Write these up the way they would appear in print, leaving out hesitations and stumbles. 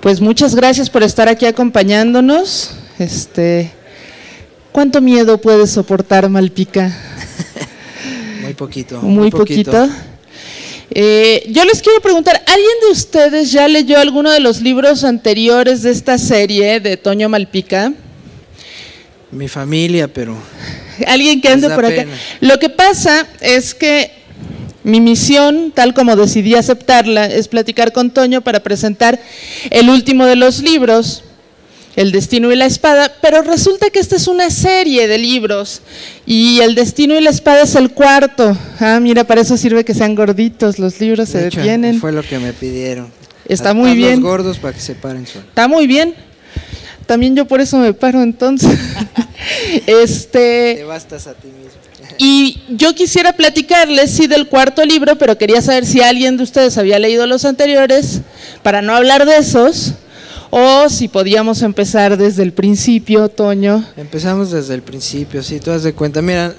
Pues muchas gracias por estar aquí acompañándonos. ¿Cuánto miedo puedes soportar, Malpica? Muy poquito. Muy poquito. Yo les quiero preguntar, ¿alguien de ustedes ya leyó alguno de los libros anteriores de esta serie de Toño Malpica? Mi familia, pero... Alguien que ande por acá. Pena. Lo que pasa es que mi misión, tal como decidí aceptarla, es platicar con Toño para presentar el último de los libros, El Destino y la Espada, pero resulta que esta es una serie de libros y El Destino y la Espada es el cuarto. Ah, mira, para eso sirve que sean gorditos, los libros se detienen. Fue lo que me pidieron. Está muy bien. Los gordos para que se paren solos. Está muy bien. También yo por eso me paro entonces. Te bastas a ti mismo. Y yo quisiera platicarles, sí, del cuarto libro, pero quería saber si alguien de ustedes había leído los anteriores, para no hablar de esos, o si podíamos empezar desde el principio, Toño. Empezamos desde el principio, sí, tú das de cuenta. Mira,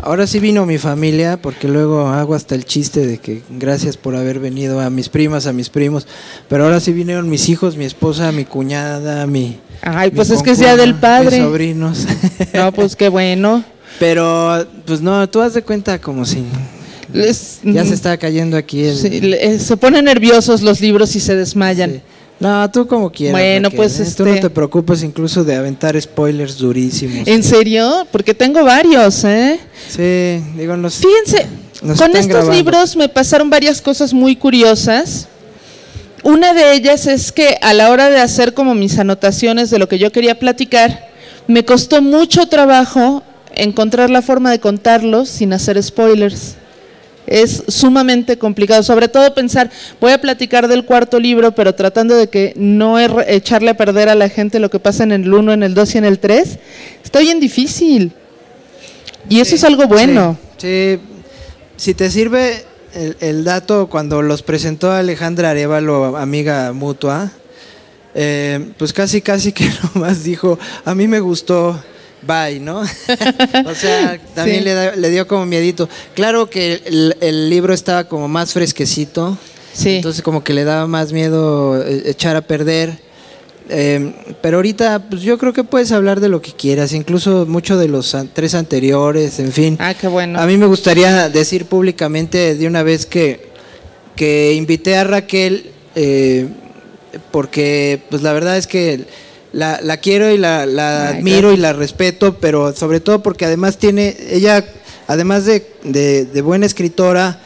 ahora sí vino mi familia, porque luego hago hasta el chiste de que gracias por haber venido a mis primas, a mis primos, pero ahora sí vinieron mis hijos, mi esposa, mi cuñada, Ay, pues mi es que sea del padre. mis sobrinos. No, pues qué bueno. Pero, pues no, tú das de cuenta como si ya se está cayendo aquí se ponen nerviosos los libros y se desmayan. Sí. No, tú como quieras. Bueno, pues tú no te preocupes incluso de aventar spoilers durísimos. ¿En serio? Porque tengo varios, ¿eh? Sí, digo, fíjense, con estos libros me pasaron varias cosas muy curiosas. Una de ellas es que a la hora de hacer como mis anotaciones de lo que yo quería platicar, me costó mucho trabajo encontrar la forma de contarlos sin hacer spoilers. Es sumamente complicado, sobre todo pensar, voy a platicar del cuarto libro, pero tratando de que no echarle a perder a la gente lo que pasa en el 1, en el 2 y en el 3, está bien difícil. Y eso es algo bueno. Sí, si te sirve el dato, cuando los presentó Alejandra Arévalo, amiga mutua, pues casi que nomás dijo, a mí me gustó, bye, ¿no? O sea, también sí. le dio como miedito. Claro que el libro estaba como más fresquecito, sí. Entonces como que le daba más miedo echar a perder. Pero ahorita pues yo creo que puedes hablar de lo que quieras, incluso mucho de los 3 anteriores, en fin. Ah, qué bueno. A mí me gustaría decir públicamente de una vez que invité a Raquel, porque pues la verdad es que la quiero y la admiro, gracias. Y la respeto, pero sobre todo porque además ella, además de buena escritora,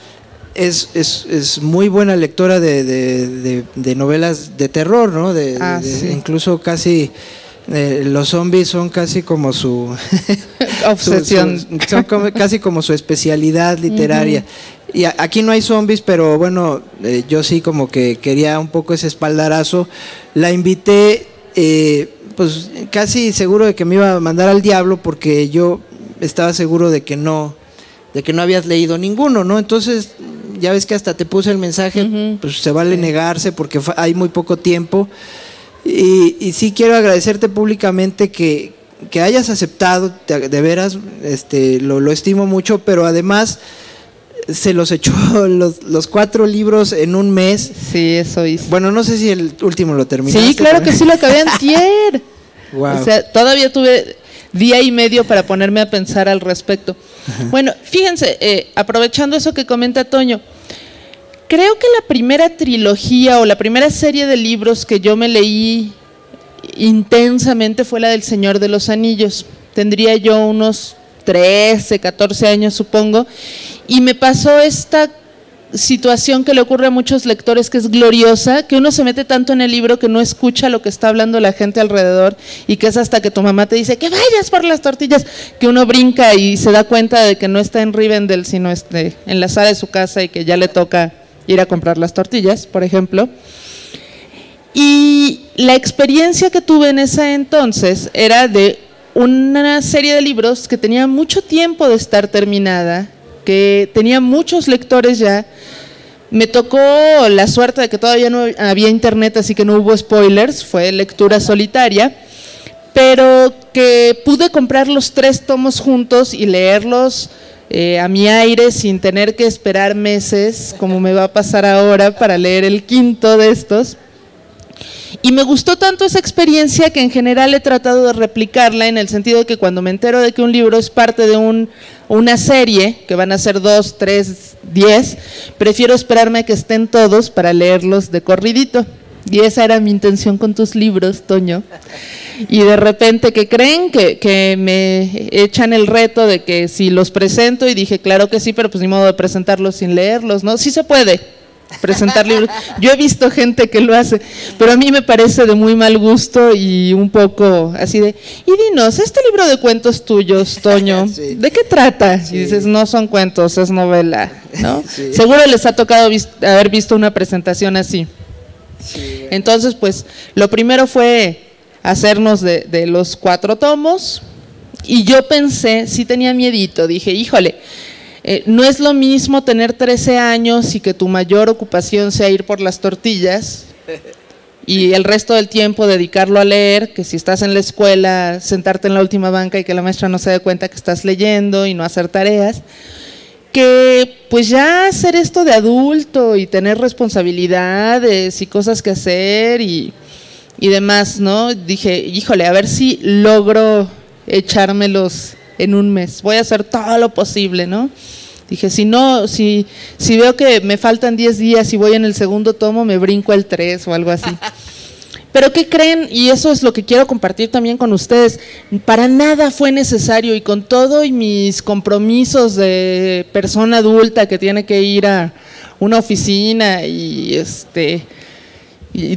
es muy buena lectora de novelas de terror, ¿no? Sí. Incluso casi los zombies son casi como su obsesión, son casi como su especialidad literaria. Y aquí no hay zombies, pero bueno, yo sí como que quería un poco ese espaldarazo. La invité, pues casi seguro de que me iba a mandar al diablo, porque yo estaba seguro de que no habías leído ninguno, ¿no? Entonces, ya ves que hasta te puse el mensaje, pues se vale negarse porque hay muy poco tiempo. Y sí quiero agradecerte públicamente que hayas aceptado, de veras, lo estimo mucho, pero además se los echó los 4 libros en un mes. Sí, eso hizo. Bueno, no sé si el último lo terminaste. Sí, claro que sí, lo acabé antier. Wow. O sea, todavía tuve día y medio para ponerme a pensar al respecto. Bueno, fíjense, aprovechando eso que comenta Toño, creo que la primera trilogía o la primera serie de libros que yo me leí intensamente fue la del Señor de los Anillos. Tendría yo unos 13, 14 años, supongo, y me pasó esta situación que le ocurre a muchos lectores, que es gloriosa, que uno se mete tanto en el libro que no escucha lo que está hablando la gente alrededor, y que es hasta que tu mamá te dice que vayas por las tortillas, que uno brinca y se da cuenta de que no está en Rivendell, sino en la sala de su casa, y que ya le toca ir a comprar las tortillas, por ejemplo. Y la experiencia que tuve en ese entonces era de una serie de libros que tenía mucho tiempo de estar terminada, que tenía muchos lectores ya. Me tocó la suerte de que todavía no había internet, así que no hubo spoilers, fue lectura solitaria, pero que pude comprar los 3 tomos juntos y leerlos a mi aire, sin tener que esperar meses, como me va a pasar ahora, para leer el 5.º de estos. Y me gustó tanto esa experiencia que en general he tratado de replicarla, en el sentido de que cuando me entero de que un libro es parte de una serie, que van a ser 2, 3, 10, prefiero esperarme a que estén todos para leerlos de corridito. Y esa era mi intención con tus libros, Toño. Y de repente, ¿qué creen? Que me echan el reto de que si los presento, y dije, claro que sí, pero pues ni modo de presentarlos sin leerlos, ¿no? Sí se puede presentar libros. Yo he visto gente que lo hace, pero a mí me parece de muy mal gusto y un poco así de, y dinos, este libro de cuentos tuyos, Toño, sí, ¿de qué trata? Sí. Y dices, no son cuentos, es novela, ¿no? Sí. Seguro les ha tocado haber visto una presentación así. Sí, bueno. Entonces, pues, lo primero fue hacernos de los 4 tomos, y yo pensé, sí tenía miedito, dije, híjole, no es lo mismo tener 13 años y que tu mayor ocupación sea ir por las tortillas y el resto del tiempo dedicarlo a leer, que si estás en la escuela, sentarte en la última banca y que la maestra no se dé cuenta que estás leyendo y no hacer tareas, que pues ya hacer esto de adulto y tener responsabilidades y cosas que hacer y demás, ¿no? Dije, híjole, a ver si logro echármelos en un mes, voy a hacer todo lo posible, ¿no? Dije, si no, si veo que me faltan 10 días y voy en el segundo tomo, me brinco el 3 o algo así. Pero ¿qué creen? Y eso es lo que quiero compartir también con ustedes. Para nada fue necesario, y con todo y mis compromisos de persona adulta que tiene que ir a una oficina y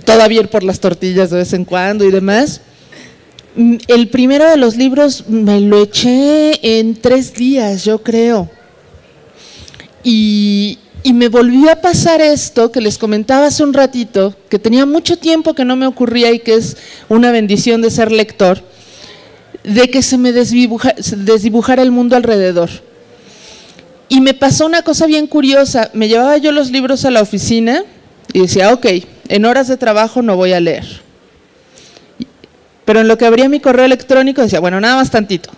todavía ir por las tortillas de vez en cuando y demás, el primero de los libros me lo eché en 3 días, yo creo. Y me volvió a pasar esto que les comentaba hace un ratito, que tenía mucho tiempo que no me ocurría y que es una bendición de ser lector, de que se me desdibujara el mundo alrededor. Y me pasó una cosa bien curiosa, me llevaba yo los libros a la oficina y decía, ok, en horas de trabajo no voy a leer. Pero en lo que abría mi correo electrónico decía, bueno, nada más tantito.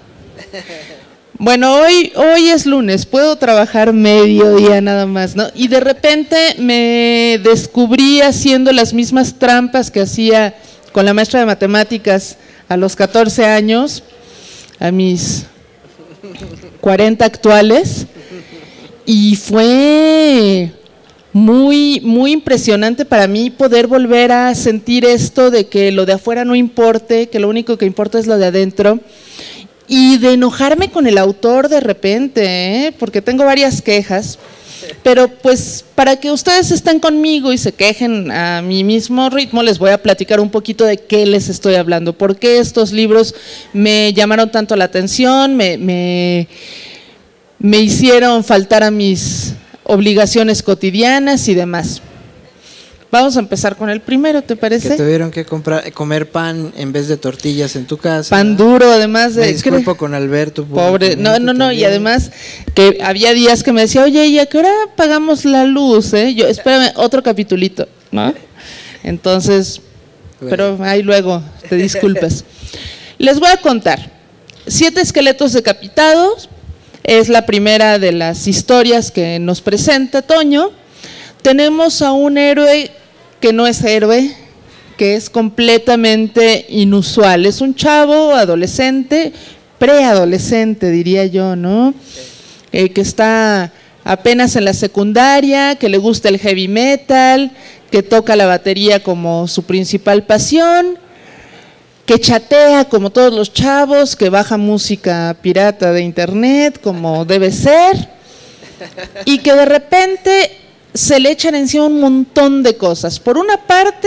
Bueno, hoy es lunes, puedo trabajar mediodía nada más, ¿no? Y de repente me descubrí haciendo las mismas trampas que hacía con la maestra de matemáticas a los 14 años, a mis 40 actuales, y fue muy, muy impresionante para mí poder volver a sentir esto de que lo de afuera no importe, que lo único que importa es lo de adentro. Y de enojarme con el autor de repente, porque tengo varias quejas, pero pues para que ustedes estén conmigo y se quejen a mi mismo ritmo, les voy a platicar un poquito de qué les estoy hablando, por qué estos libros me llamaron tanto la atención, me hicieron faltar a mis obligaciones cotidianas y demás. Vamos a empezar con el primero, ¿te parece? Que tuvieron que comer pan en vez de tortillas en tu casa. Pan duro, además de… Me disculpo con Alberto. Pobre, no, y además que había días que me decía, oye, ¿y a qué hora pagamos la luz? Yo, espérame, otro capitulito, ¿no? Entonces, bueno. Pero ahí luego te disculpas. Les voy a contar, 7 esqueletos decapitados, es la primera de las historias que nos presenta Toño. Tenemos a un héroe que no es héroe, que es completamente inusual. Es un chavo adolescente, preadolescente diría yo, ¿no? Que está apenas en la secundaria, que le gusta el heavy metal, que toca la batería como su principal pasión, que chatea como todos los chavos, que baja música pirata de internet como debe ser, y que de repente se le echan encima un montón de cosas. Por una parte,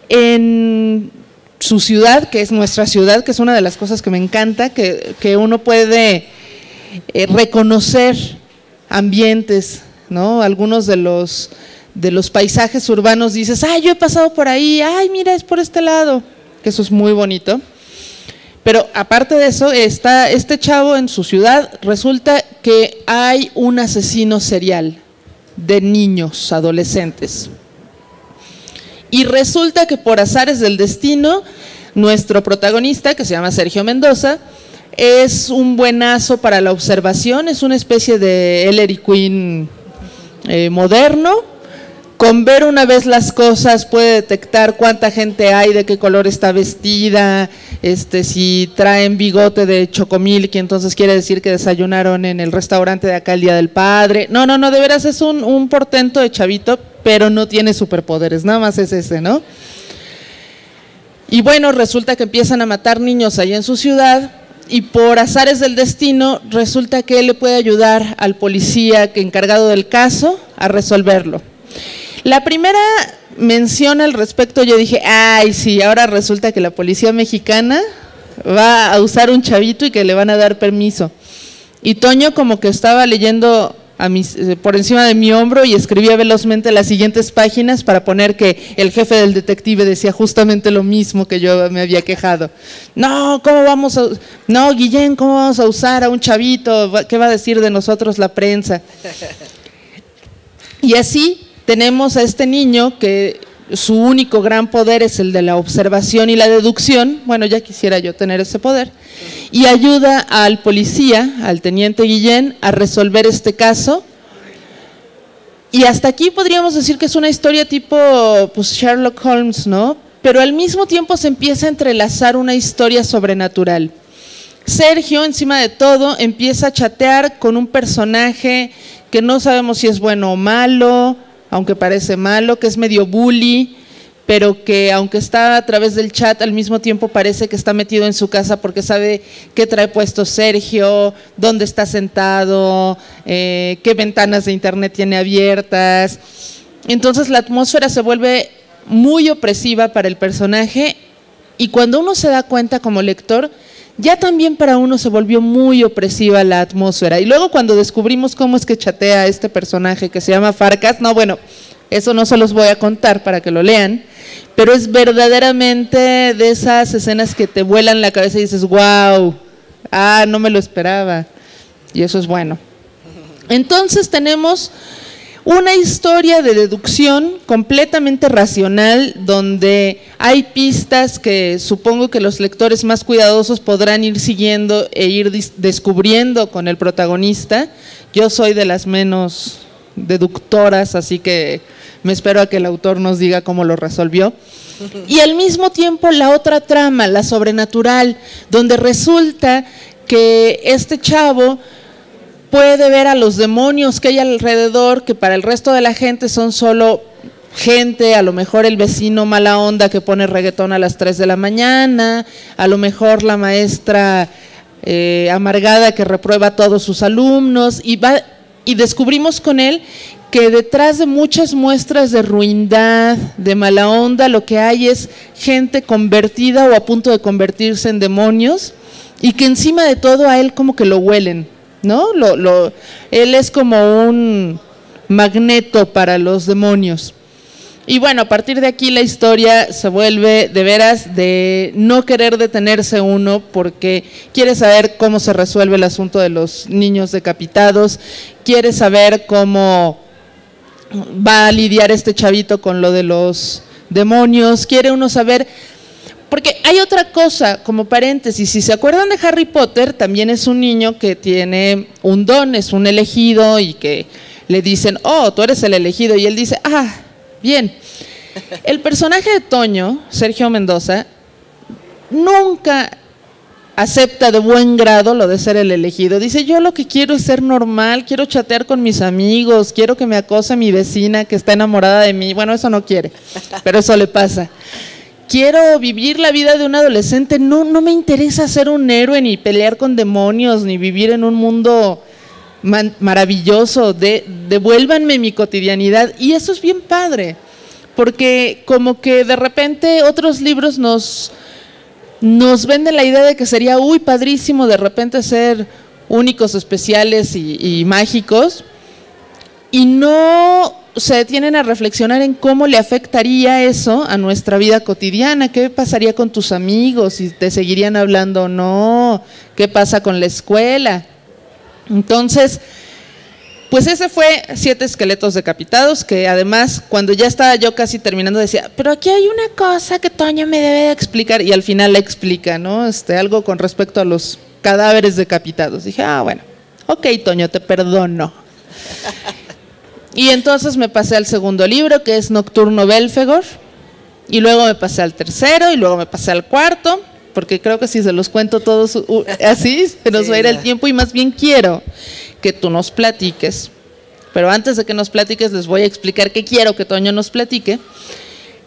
en su ciudad, que es nuestra ciudad, que es una de las cosas que me encanta, que uno puede reconocer ambientes, ¿no? Algunos de los paisajes urbanos dices, yo he pasado por ahí, mira, es por este lado, que eso es muy bonito. Pero aparte de eso, está este chavo en su ciudad, resulta que hay un asesino serial de niños, adolescentes. Y resulta que por azares del destino, nuestro protagonista, que se llama Sergio Mendoza, es un buenazo para la observación, es una especie de Ellery Queen moderno, con ver una vez las cosas puede detectar cuánta gente hay, de qué color está vestida, si traen bigote de chocomil, que entonces quiere decir que desayunaron en el restaurante de acá el Día del Padre. No, de veras es un portento de chavito, pero no tiene superpoderes, nada más es ese, ¿no? Y bueno, resulta que empiezan a matar niños ahí en su ciudad, y por azares del destino resulta que él le puede ayudar al policía encargado del caso a resolverlo. La primera mención al respecto, yo dije, ay, sí, ahora resulta que la policía mexicana va a usar un chavito y que le van a dar permiso. Y Toño como que estaba leyendo por encima de mi hombro y escribía velozmente las siguientes páginas para poner que el jefe del detective decía justamente lo mismo que yo me había quejado. No, Guillén, ¿cómo vamos a usar a un chavito? ¿Qué va a decir de nosotros la prensa? Y así tenemos a este niño que su único gran poder es el de la observación y la deducción. Bueno, ya quisiera yo tener ese poder. Y ayuda al policía, al teniente Guillén, a resolver este caso. Y hasta aquí podríamos decir que es una historia tipo pues, Sherlock Holmes, ¿no? Pero al mismo tiempo se empieza a entrelazar una historia sobrenatural. Sergio, encima de todo, empieza a chatear con un personaje que no sabemos si es bueno o malo, aunque parece malo, que es medio bully, pero que aunque está a través del chat, al mismo tiempo parece que está metido en su casa porque sabe qué trae puesto Sergio, dónde está sentado, qué ventanas de internet tiene abiertas. Entonces la atmósfera se vuelve muy opresiva para el personaje y cuando uno se da cuenta como lector, ya también para uno se volvió muy opresiva la atmósfera. Y luego cuando descubrimos cómo es que chatea este personaje que se llama Farkas, no, bueno, eso no se los voy a contar para que lo lean, pero es verdaderamente de esas escenas que te vuelan la cabeza y dices, wow, no me lo esperaba, y eso es bueno. Entonces tenemos una historia de deducción completamente racional, donde hay pistas que supongo que los lectores más cuidadosos podrán ir siguiendo e ir descubriendo con el protagonista. Yo soy de las menos deductoras, así que me espero a que el autor nos diga cómo lo resolvió. Y al mismo tiempo la otra trama, la sobrenatural, donde resulta que este chavo puede ver a los demonios que hay alrededor, que para el resto de la gente son solo gente, a lo mejor el vecino mala onda que pone reggaetón a las 3 de la mañana, a lo mejor la maestra amargada que reprueba a todos sus alumnos, y descubrimos con él que detrás de muchas muestras de ruindad, de mala onda, lo que hay es gente convertida o a punto de convertirse en demonios, y que encima de todo a él como que lo huelen, ¿no? Él es como un magneto para los demonios. Y bueno, a partir de aquí la historia se vuelve de veras de no querer detenerse uno, porque quiere saber cómo se resuelve el asunto de los niños decapitados, quiere saber cómo va a lidiar este chavito con lo de los demonios, quiere uno saber. Porque hay otra cosa, como paréntesis, si se acuerdan de Harry Potter, también es un niño que tiene un don, es un elegido, y que le dicen, oh, tú eres el elegido, y él dice, bien. El personaje de Toño, Sergio Mendoza, nunca acepta de buen grado lo de ser el elegido. Dice, yo lo que quiero es ser normal, quiero chatear con mis amigos, quiero que me acose mi vecina que está enamorada de mí. Bueno, eso no quiere, pero eso le pasa. Quiero vivir la vida de un adolescente, no me interesa ser un héroe, ni pelear con demonios, ni vivir en un mundo maravilloso. Devuélvanme mi cotidianidad. Y eso es bien padre, porque como que de repente otros libros nos venden la idea de que sería, padrísimo de repente ser únicos, especiales y mágicos, y no se detienen a reflexionar en cómo le afectaría eso a nuestra vida cotidiana. ¿Qué pasaría con tus amigos? ¿Si te seguirían hablando o no? ¿Qué pasa con la escuela? Entonces, pues ese fue 7 esqueletos decapitados, que además cuando ya estaba yo casi terminando decía, pero aquí hay una cosa que Toño me debe de explicar, y al final la explica, ¿no? Algo con respecto a los cadáveres decapitados. Dije, bueno, ok, Toño, te perdono. Y entonces me pasé al segundo libro, que es Nocturno Belfegor, y luego me pasé al tercero, y luego me pasé al cuarto, porque creo que si se los cuento todos así, se nos va a ir el tiempo, y más bien quiero que tú nos platiques. Pero antes de que nos platiques, les voy a explicar qué quiero que Toño nos platique.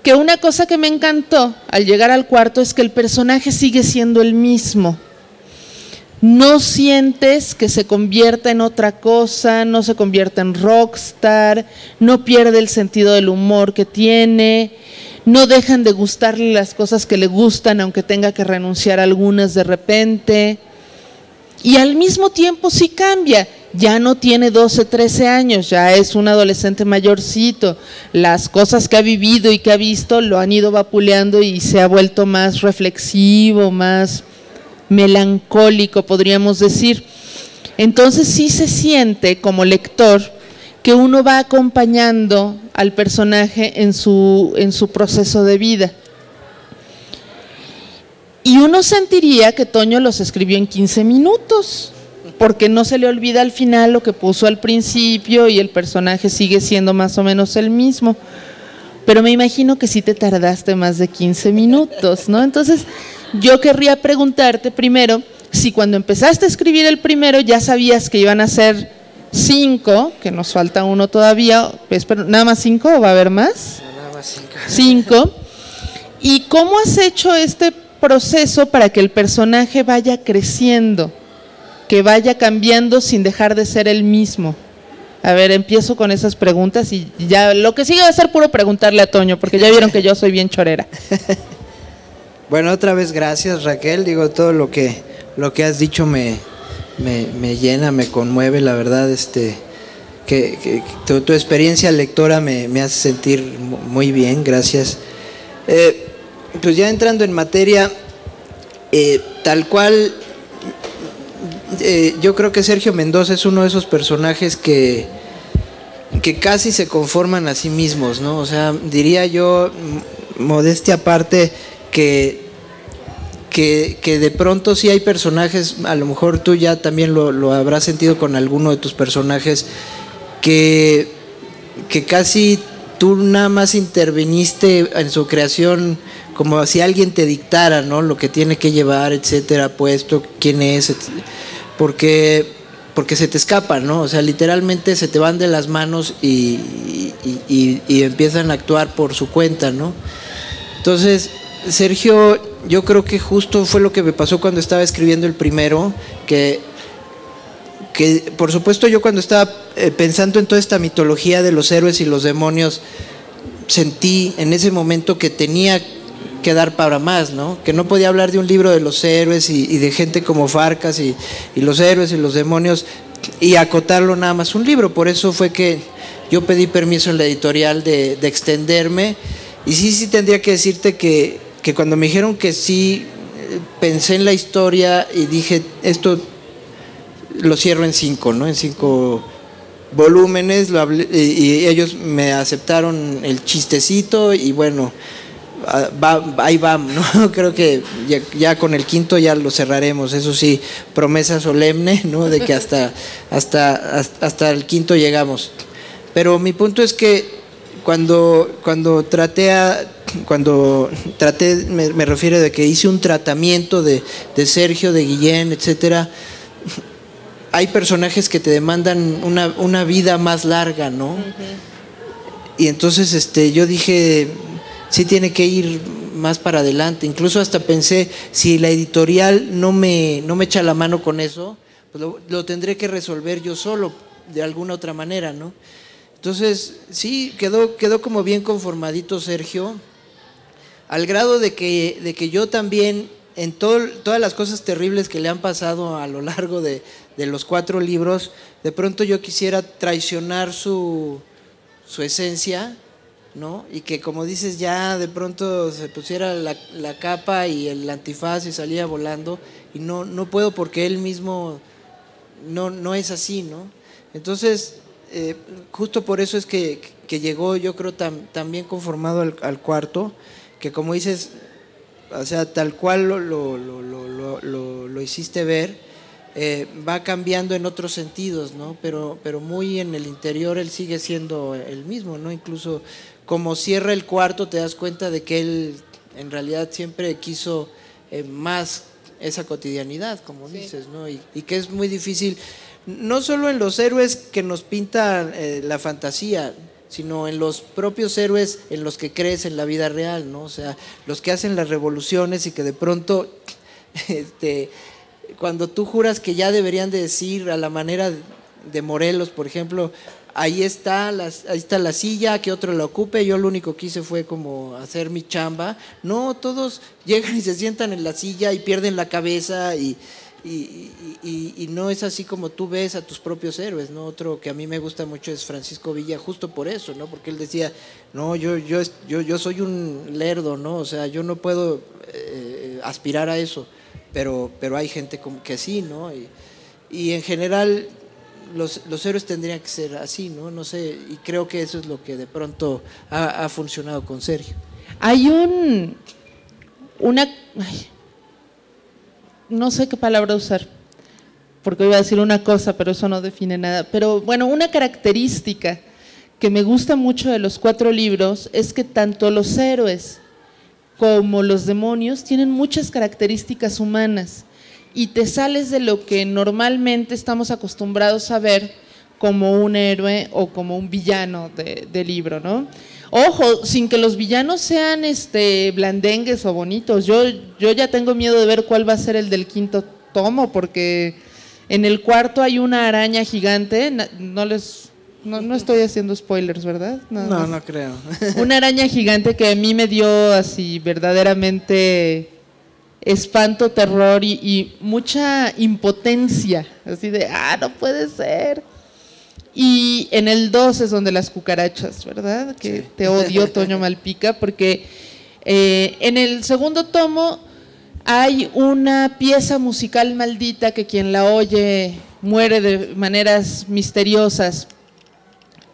Que una cosa que me encantó al llegar al cuarto es que el personaje sigue siendo el mismo. No sientes que se convierta en otra cosa, no se convierte en rockstar, no pierde el sentido del humor que tiene, no dejan de gustarle las cosas que le gustan, aunque tenga que renunciar a algunas de repente. Y al mismo tiempo sí cambia, ya no tiene 12, 13 años, ya es un adolescente mayorcito. Las cosas que ha vivido y que ha visto lo han ido vapuleando y se ha vuelto más reflexivo, más melancólico, podríamos decir. Entonces sí se siente como lector que uno va acompañando al personaje en su proceso de vida. Y uno sentiría que Toño los escribió en 15 minutos, porque no se le olvida al final lo que puso al principio y el personaje sigue siendo más o menos el mismo. Pero me imagino que sí te tardaste más de 15 minutos, ¿no? Entonces, yo querría preguntarte primero, si cuando empezaste a escribir el primero ya sabías que iban a ser 5, que nos falta uno todavía, espero, ¿nada más 5 o va a haber más? Nada más 5. 5. ¿Y cómo has hecho este proceso para que el personaje vaya creciendo, que vaya cambiando sin dejar de ser el mismo? A ver, empiezo con esas preguntas y ya lo que sigue va a ser puro preguntarle a Toño, porque ya vieron que yo soy bien chorera. Bueno, otra vez gracias, Raquel. Digo, todo lo que has dicho me llena, me conmueve, la verdad, que tu experiencia lectora me hace sentir muy bien, gracias. Pues ya entrando en materia, tal cual, yo creo que Sergio Mendoza es uno de esos personajes que casi se conforman a sí mismos, ¿no? O sea, diría yo, modestia aparte, que de pronto sí hay personajes, a lo mejor tú ya también lo habrás sentido con alguno de tus personajes, que casi tú nada más interviniste en su creación como si alguien te dictara, ¿no? Lo que tiene que llevar, etcétera, puesto, quién es, porque se te escapa, ¿no? O sea, literalmente se te van de las manos y empiezan a actuar por su cuenta, ¿no? Entonces, Sergio, yo creo que justo fue lo que me pasó cuando estaba escribiendo el primero, que por supuesto yo cuando estaba pensando en toda esta mitología de los héroes y los demonios, sentí en ese momento que tenía que dar para más, ¿no? Que no podía hablar de un libro de los héroes y de gente como Farcas y los héroes y los demonios y acotarlo nada más un libro. Por eso fue que yo pedí permiso en la editorial de extenderme. Y sí tendría que decirte que cuando me dijeron que sí, pensé en la historia y dije, esto lo cierro en 5, ¿no? En 5 volúmenes, y ellos me aceptaron el chistecito y bueno, ahí vamos, ¿no? Creo que ya con el quinto ya lo cerraremos, eso sí, promesa solemne, ¿no? De que hasta el quinto llegamos. Pero mi punto es que cuando traté, me refiero de que hice un tratamiento de Sergio, de Guillén, etcétera. Hay personajes que te demandan una vida más larga, ¿no? Uh-huh. Y entonces yo dije, sí tiene que ir más para adelante. Incluso hasta pensé, si la editorial no me echa la mano con eso, pues lo tendré que resolver yo solo, de alguna otra manera, ¿no? Entonces, sí, quedó como bien conformadito Sergio, al grado de que yo también, en todas las cosas terribles que le han pasado a lo largo de los 4 libros, de pronto yo quisiera traicionar su esencia, ¿no? Y que, como dices, ya de pronto se pusiera la capa y el antifaz y salía volando, y no puedo porque él mismo no es así, ¿no? Entonces, justo por eso es que llegó, yo creo, también conformado al cuarto, que como dices, o sea, tal cual lo hiciste ver, va cambiando en otros sentidos, ¿no? Pero muy en el interior él sigue siendo el mismo, ¿no? Incluso como cierra el cuarto te das cuenta de que él en realidad siempre quiso más esa cotidianidad, como dices, ¿no? Y que es muy difícil, no solo en los héroes que nos pintan la fantasía, sino en los propios héroes en los que crees en la vida real, ¿no? O sea, los que hacen las revoluciones y que de pronto cuando tú juras que ya deberían de decir a la manera de Morelos, por ejemplo, ahí está la silla, que otro la ocupe, yo lo único que hice fue como hacer mi chamba. No, todos llegan y se sientan en la silla y pierden la cabeza y no es así como tú ves a tus propios héroes, ¿no? Otro que a mí me gusta mucho es Francisco Villa, justo por eso, ¿no? Porque él decía, no, yo soy un lerdo, ¿no? O sea, yo no puedo aspirar a eso, pero hay gente como que sí, ¿no? Y en general los héroes tendrían que ser así, ¿no? No sé, y creo que eso es lo que de pronto ha funcionado con Sergio. Hay no sé qué palabra usar, porque iba a decir una cosa, pero eso no define nada. Pero bueno, una característica que me gusta mucho de los 4 libros es que tanto los héroes como los demonios tienen muchas características humanas y te sales de lo que normalmente estamos acostumbrados a ver como un héroe o como un villano de libro, ¿no? Ojo, sin que los villanos sean blandengues o bonitos. Yo ya tengo miedo de ver cuál va a ser el del 5º tomo, porque en el 4º hay una araña gigante. No estoy haciendo spoilers, ¿verdad? No creo. Una araña gigante que a mí me dio así verdaderamente espanto, terror y mucha impotencia, así de, no puede ser. Y en el 2 es donde las cucarachas, ¿verdad? Que sí. Te odio, Toño Malpica, porque en el 2º tomo hay una pieza musical maldita que quien la oye muere de maneras misteriosas.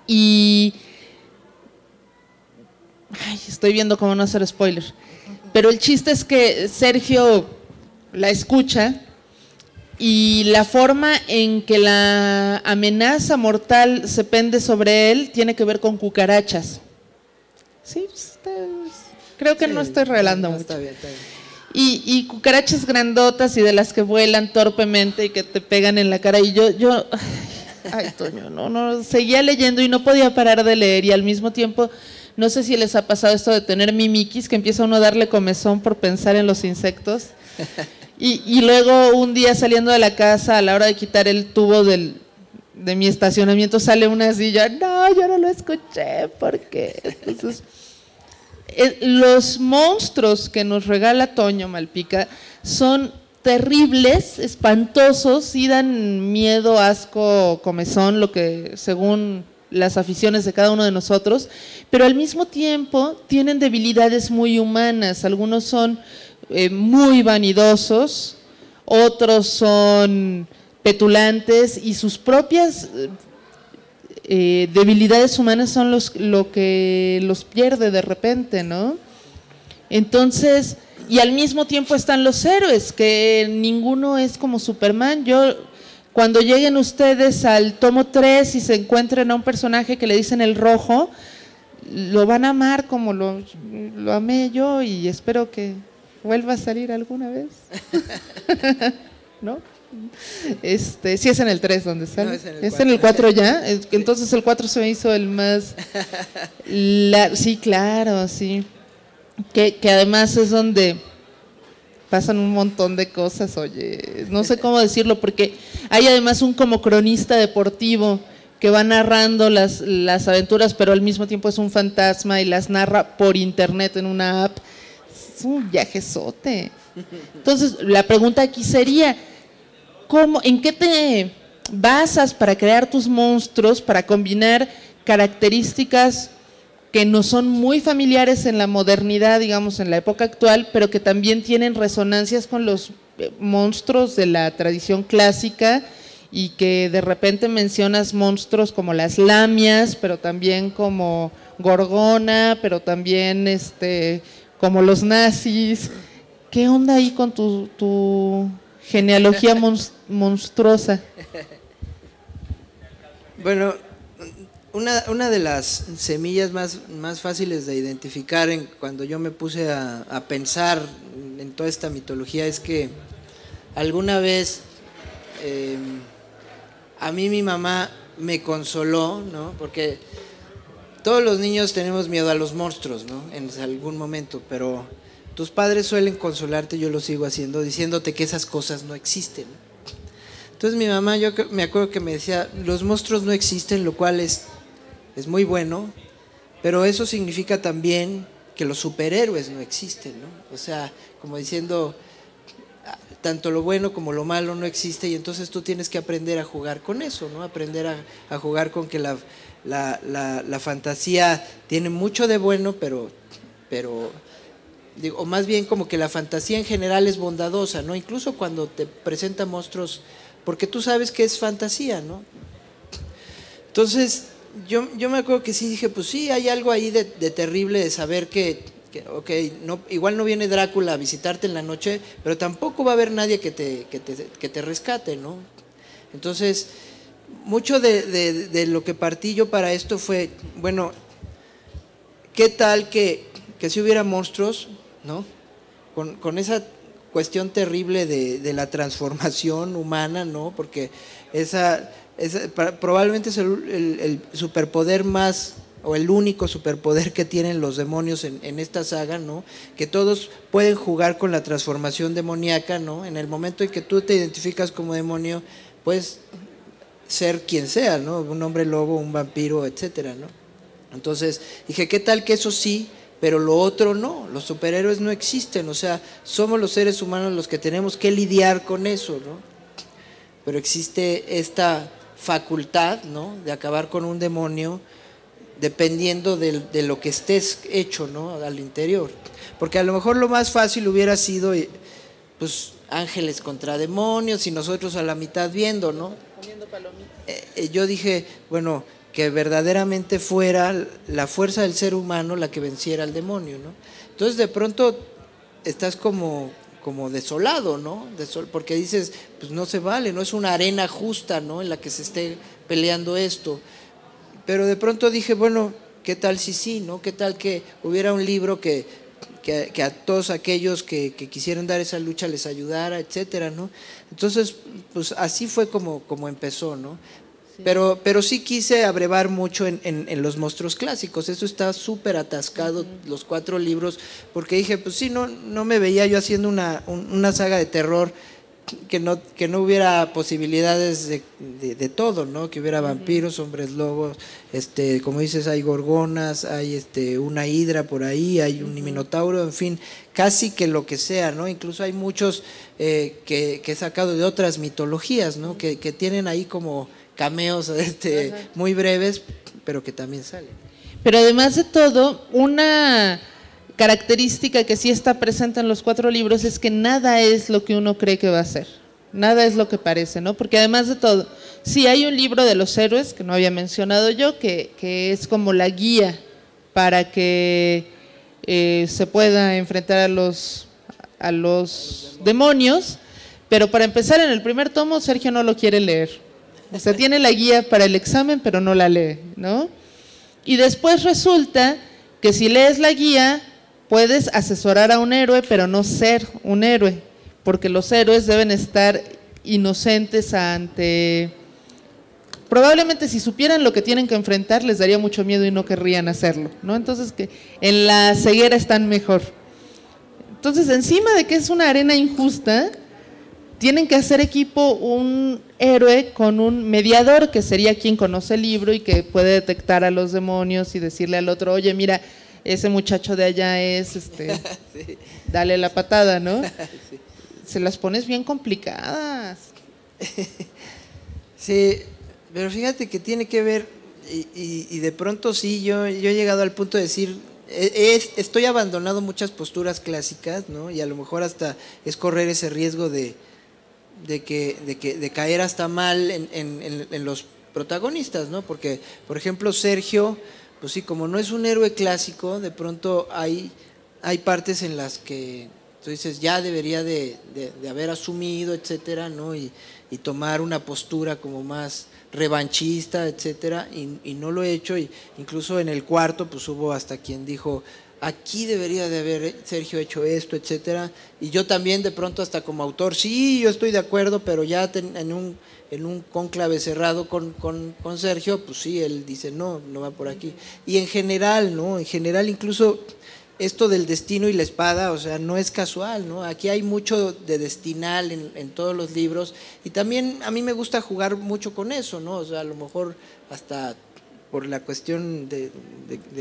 Y estoy viendo cómo no hacer spoiler. Pero el chiste es que Sergio la escucha y la forma en que la amenaza mortal se pende sobre él tiene que ver con cucarachas. Sí, creo que sí, no estoy revelando mucho. Está bien. Y cucarachas grandotas y de las que vuelan torpemente y que te pegan en la cara. Y yo Toño, no, seguía leyendo y no podía parar de leer, y al mismo tiempo, no sé si les ha pasado esto de tener mimiquis, que empieza uno a darle comezón por pensar en los insectos. Y luego un día saliendo de la casa, a la hora de quitar el tubo de mi estacionamiento, sale una silla. No, yo no lo escuché, porque entonces los monstruos que nos regala Toño Malpica son terribles, espantosos, y dan miedo, asco, comezón, lo que según las aficiones de cada uno de nosotros, pero al mismo tiempo tienen debilidades muy humanas. Algunos son muy vanidosos, otros son petulantes, y sus propias debilidades humanas son lo que los pierde de repente, ¿no? Entonces, y al mismo tiempo están los héroes, que ninguno es como Superman. Cuando lleguen ustedes al tomo 3 y se encuentren a un personaje que le dicen el Rojo, lo van a amar como lo amé yo, y espero que vuelva a salir alguna vez. ¿No? Sí, es en el 3 donde sale. No, es en el 4 ya. Entonces el 4 se me hizo el más sí, claro, sí. Que además es donde pasan un montón de cosas, oye, no sé cómo decirlo, porque hay además un como cronista deportivo que va narrando las aventuras, pero al mismo tiempo es un fantasma y las narra por internet en una app. Es un viajezote. Entonces, la pregunta aquí sería, ¿en qué te basas para crear tus monstruos, para combinar características que no son muy familiares en la modernidad, digamos, en la época actual, pero que también tienen resonancias con los monstruos de la tradición clásica, y que de repente mencionas monstruos como las lamias, pero también como Gorgona, pero también como los nazis? ¿Qué onda ahí con tu genealogía monstruosa. Bueno, una de las semillas más fáciles de identificar cuando yo me puse a pensar en toda esta mitología es que alguna vez a mí mi mamá me consoló, ¿no? Porque todos los niños tenemos miedo a los monstruos, ¿no? En algún momento, pero tus padres suelen consolarte, yo lo sigo haciendo, diciéndote que esas cosas no existen. Entonces mi mamá, yo me acuerdo que me decía, los monstruos no existen, lo cual es muy bueno, pero eso significa también que los superhéroes no existen, ¿no? O sea, como diciendo, tanto lo bueno como lo malo no existe, y entonces tú tienes que aprender a jugar con eso, ¿no? Aprender a jugar con que la fantasía tiene mucho de bueno, pero o más bien como que la fantasía en general es bondadosa, ¿no? Incluso cuando te presenta monstruos, porque tú sabes que es fantasía, ¿no? Entonces, yo me acuerdo que sí dije, pues sí, hay algo ahí de terrible de saber que okay, no, igual no viene Drácula a visitarte en la noche, pero tampoco va a haber nadie que te rescate, ¿no? Entonces, mucho de lo que partí yo para esto fue, bueno, ¿qué tal que si hubiera monstruos, ¿no? Con esa cuestión terrible de la transformación humana, ¿no? Porque probablemente es el superpoder más, o el único superpoder que tienen los demonios en esta saga, ¿no? Que todos pueden jugar con la transformación demoníaca, ¿no? En el momento en que tú te identificas como demonio, puedes ser quien sea, ¿no? Un hombre lobo, un vampiro, etcétera, ¿no? Entonces dije, ¿qué tal que eso sí, pero lo otro no? Los superhéroes no existen, o sea, somos los seres humanos los que tenemos que lidiar con eso, ¿no? Pero existe esta facultad, ¿no? De acabar con un demonio dependiendo de lo que estés hecho, ¿no? Al interior. Porque a lo mejor lo más fácil hubiera sido, pues, ángeles contra demonios y nosotros a la mitad viendo, ¿no? Comiendo palomitas. Yo dije, bueno, que verdaderamente fuera la fuerza del ser humano la que venciera al demonio, ¿no? Entonces de pronto estás como desolado, ¿no? Porque dices, pues no se vale, no es una arena justa, ¿no? En la que se esté peleando esto. Pero de pronto dije, bueno, ¿qué tal si sí, no? ¿Qué tal que hubiera un libro que a todos aquellos que quisieran dar esa lucha les ayudara, etcétera, ¿no? Entonces, pues así fue como empezó, ¿no? Sí. Pero sí quise abrevar mucho en los monstruos clásicos. Eso está súper atascado, los 4 libros, porque dije, pues sí, no me veía yo haciendo una saga de terror que no hubiera posibilidades de todo, ¿no? Que hubiera vampiros, hombres lobos, como dices, hay gorgonas, hay una hidra por ahí, hay un minotauro, en fin, casi que lo que sea, ¿no? Incluso hay muchos que he sacado de otras mitologías, ¿no? Que tienen ahí como cameos muy breves, pero que también salen. Pero además de todo, una característica que sí está presente en los 4 libros es que nada es lo que uno cree que va a ser, nada es lo que parece, ¿no? Porque además de todo, sí hay un libro de los héroes, que no había mencionado yo, que es como la guía para que se pueda enfrentar a los demonios, pero para empezar, en el primer tomo Sergio no lo quiere leer, o sea, tiene la guía para el examen, pero no la lee, ¿no? Y después resulta que si lees la guía, puedes asesorar a un héroe, pero no ser un héroe, porque los héroes deben estar inocentes ante… Probablemente si supieran lo que tienen que enfrentar, les daría mucho miedo y no querrían hacerlo, ¿no? Entonces, que en la ceguera están mejor. Entonces, encima de que es una arena injusta, tienen que hacer equipo un héroe con un mediador, que sería quien conoce el libro y que puede detectar a los demonios y decirle al otro, oye, mira, ese muchacho de allá es, sí. Dale la patada, ¿no? Sí. Se las pones bien complicadas. Sí, pero fíjate que tiene que ver, y de pronto sí, yo he llegado al punto de decir, estoy abandonado muchas posturas clásicas, ¿no? Y a lo mejor hasta es correr ese riesgo de caer hasta mal en los protagonistas, ¿no? Porque, por ejemplo, Sergio, pues sí, como no es un héroe clásico, de pronto hay partes en las que tú dices, ya debería de haber asumido, etcétera, ¿no? Y tomar una postura como más revanchista, etcétera, y no lo he hecho, y incluso en el cuarto pues hubo hasta quien dijo, aquí debería de haber Sergio hecho esto, etcétera, y yo también de pronto hasta como autor, sí, yo estoy de acuerdo, pero ya en un cónclave cerrado con Sergio, pues sí, él dice, no va por aquí, y en general, ¿no? En general incluso esto del destino y la espada, o sea, no es casual, ¿no? Aquí hay mucho de destinal en todos los libros, y también a mí me gusta jugar mucho con eso, ¿no? O sea, a lo mejor hasta por la cuestión de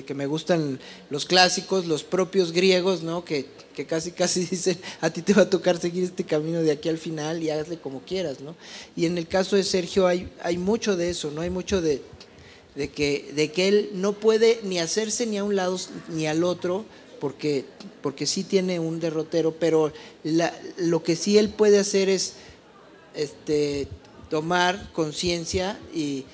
que me gustan los clásicos, los propios griegos, ¿no? Que casi dicen, a ti te va a tocar seguir este camino de aquí al final y hazle como quieras, ¿no? Y en el caso de Sergio hay mucho de eso, ¿no? Hay mucho de que él no puede ni hacerse ni a un lado ni al otro, porque sí tiene un derrotero, pero lo que sí él puede hacer es tomar conciencia y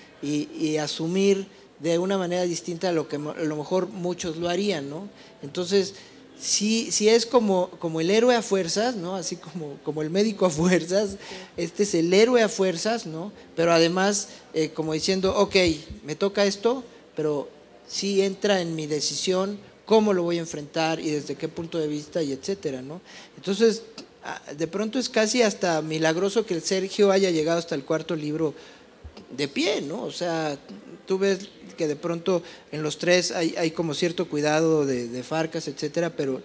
asumir de una manera distinta a lo que a lo mejor muchos lo harían, ¿no? Entonces, sí es como el héroe a fuerzas, ¿no? Así como el médico a fuerzas, este es el héroe a fuerzas, ¿no? Pero además, como diciendo, ok, me toca esto, pero sí entra en mi decisión cómo lo voy a enfrentar y desde qué punto de vista y etcétera, ¿no? Entonces, de pronto es casi hasta milagroso que el Sergio haya llegado hasta el cuarto libro de pie, ¿no? O sea, tú ves que de pronto en los tres hay como cierto cuidado de Farcas, etcétera, pero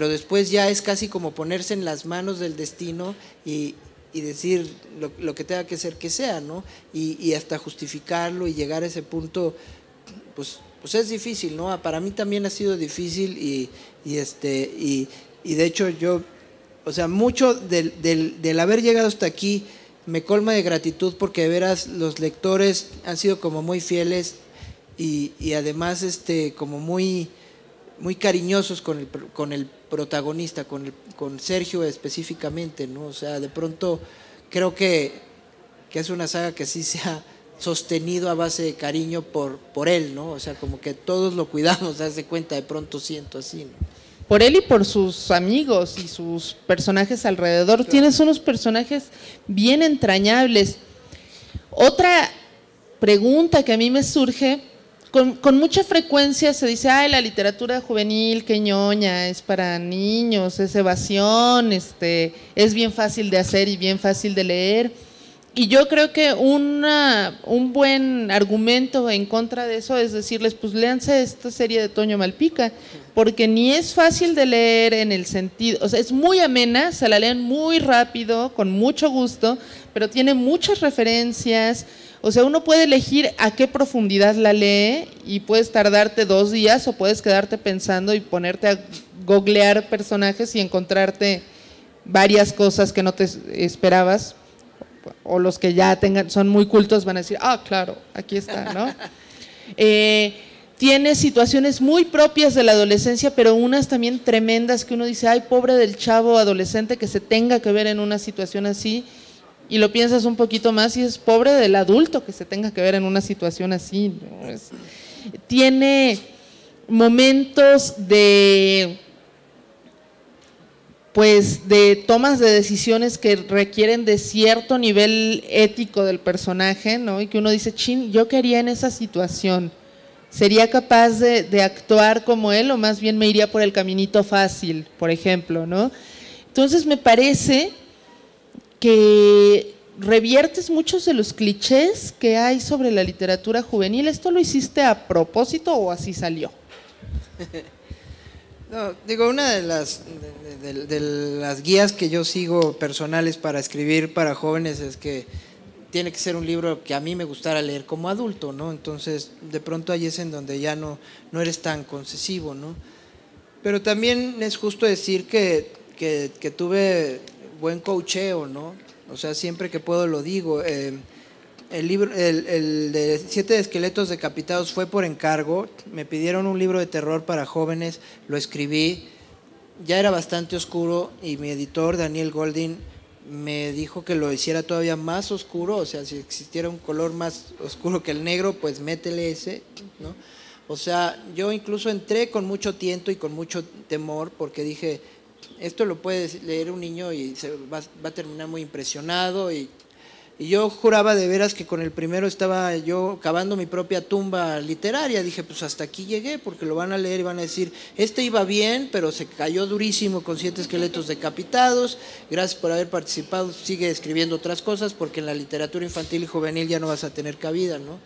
después ya es casi como ponerse en las manos del destino y decir lo que tenga que ser que sea, ¿no? Y hasta justificarlo y llegar a ese punto, pues es difícil, ¿no? Para mí también ha sido difícil y de hecho yo, o sea, mucho del haber llegado hasta aquí me colma de gratitud porque de veras los lectores han sido como muy fieles y además como muy cariñosos con el protagonista, con Sergio específicamente, ¿no? O sea, de pronto creo que es una saga que sí se ha sostenido a base de cariño por él, ¿no? O sea, como que todos lo cuidamos, haz de cuenta, de pronto siento así, ¿no? Por él y por sus amigos y sus personajes alrededor. Claro. Tienes unos personajes bien entrañables. Otra pregunta que a mí me surge, con mucha frecuencia se dice, la literatura juvenil, qué ñoña, es para niños, es evasión, es bien fácil de hacer y bien fácil de leer. Y yo creo que un buen argumento en contra de eso es decirles, pues léanse esta serie de Toño Malpica, porque ni es fácil de leer en el sentido, o sea, es muy amena, se la leen muy rápido, con mucho gusto, pero tiene muchas referencias, o sea, uno puede elegir a qué profundidad la lee y puedes tardarte 2 días o puedes quedarte pensando y ponerte a googlear personajes y encontrarte varias cosas que no te esperabas. O los que ya son muy cultos van a decir, claro, aquí está, ¿no? Tiene situaciones muy propias de la adolescencia, pero unas también tremendas que uno dice, pobre del chavo adolescente que se tenga que ver en una situación así, y lo piensas un poquito más y es pobre del adulto que se tenga que ver en una situación así, ¿no? Tiene momentos de tomas de decisiones que requieren de cierto nivel ético del personaje, ¿no? Y que uno dice, yo qué haría en esa situación, ¿sería capaz de actuar como él o más bien me iría por el caminito fácil, por ejemplo, ¿no? Entonces me parece que reviertes muchos de los clichés que hay sobre la literatura juvenil. ¿Esto lo hiciste a propósito o así salió? No, digo, una de las guías que yo sigo personales para escribir para jóvenes es que tiene que ser un libro que a mí me gustara leer como adulto, ¿no? Entonces, de pronto ahí es en donde ya no eres tan concesivo, ¿no? Pero también es justo decir que tuve buen coacheo, ¿no? O sea, siempre que puedo lo digo. El libro, el de 7 esqueletos decapitados fue por encargo, me pidieron un libro de terror para jóvenes, lo escribí, ya era bastante oscuro y mi editor Daniel Goldin me dijo que lo hiciera todavía más oscuro, o sea, si existiera un color más oscuro que el negro, pues métele ese, ¿no? O sea, yo incluso entré con mucho tiento y con mucho temor porque dije, esto lo puede leer un niño y va a terminar muy impresionado, y yo juraba de veras que con el primero estaba yo cavando mi propia tumba literaria. Dije, pues hasta aquí llegué, porque lo van a leer y van a decir, este iba bien, pero se cayó durísimo con 7 esqueletos decapitados, gracias por haber participado, sigue escribiendo otras cosas, porque en la literatura infantil y juvenil ya no vas a tener cabida, ¿no?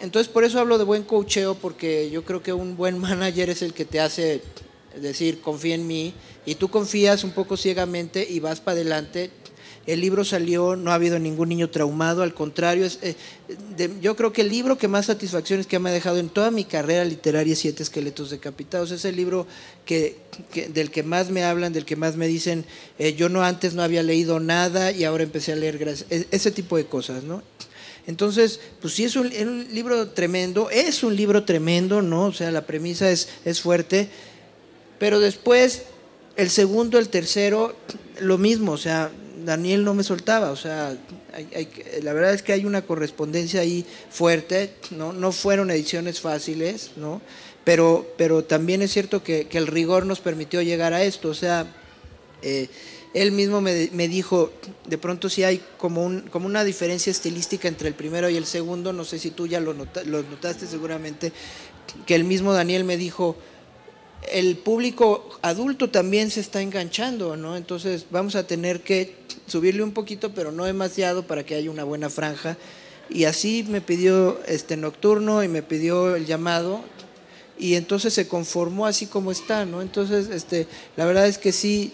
Entonces por eso hablo de buen coacheo, porque yo creo que un buen manager es el que te hace decir, confía en mí, y tú confías un poco ciegamente y vas para adelante. El libro salió, no ha habido ningún niño traumado, al contrario, yo creo que el libro que más satisfacciones que me ha dejado en toda mi carrera literaria es 7 esqueletos decapitados. Es el libro del que más me hablan, del que más me dicen, yo antes no había leído nada y ahora empecé a leer, gracias, ese tipo de cosas, ¿no? Entonces, pues sí, es un libro tremendo, ¿no? O sea, la premisa es fuerte, pero después, el segundo, el tercero, lo mismo, o sea, Daniel no me soltaba, o sea, la verdad es que hay una correspondencia ahí fuerte, no fueron ediciones fáciles, ¿no? Pero también es cierto que el rigor nos permitió llegar a esto, o sea, él mismo me dijo, de pronto sí hay como una diferencia estilística entre el primero y el segundo, no sé si tú ya lo notaste seguramente, que el mismo Daniel me dijo, el público adulto también se está enganchando, ¿no? Entonces vamos a tener que subirle un poquito, pero no demasiado, para que haya una buena franja. Y así me pidió Nocturno y me pidió El Llamado, y entonces se conformó así como está, ¿no? Entonces la verdad es que sí,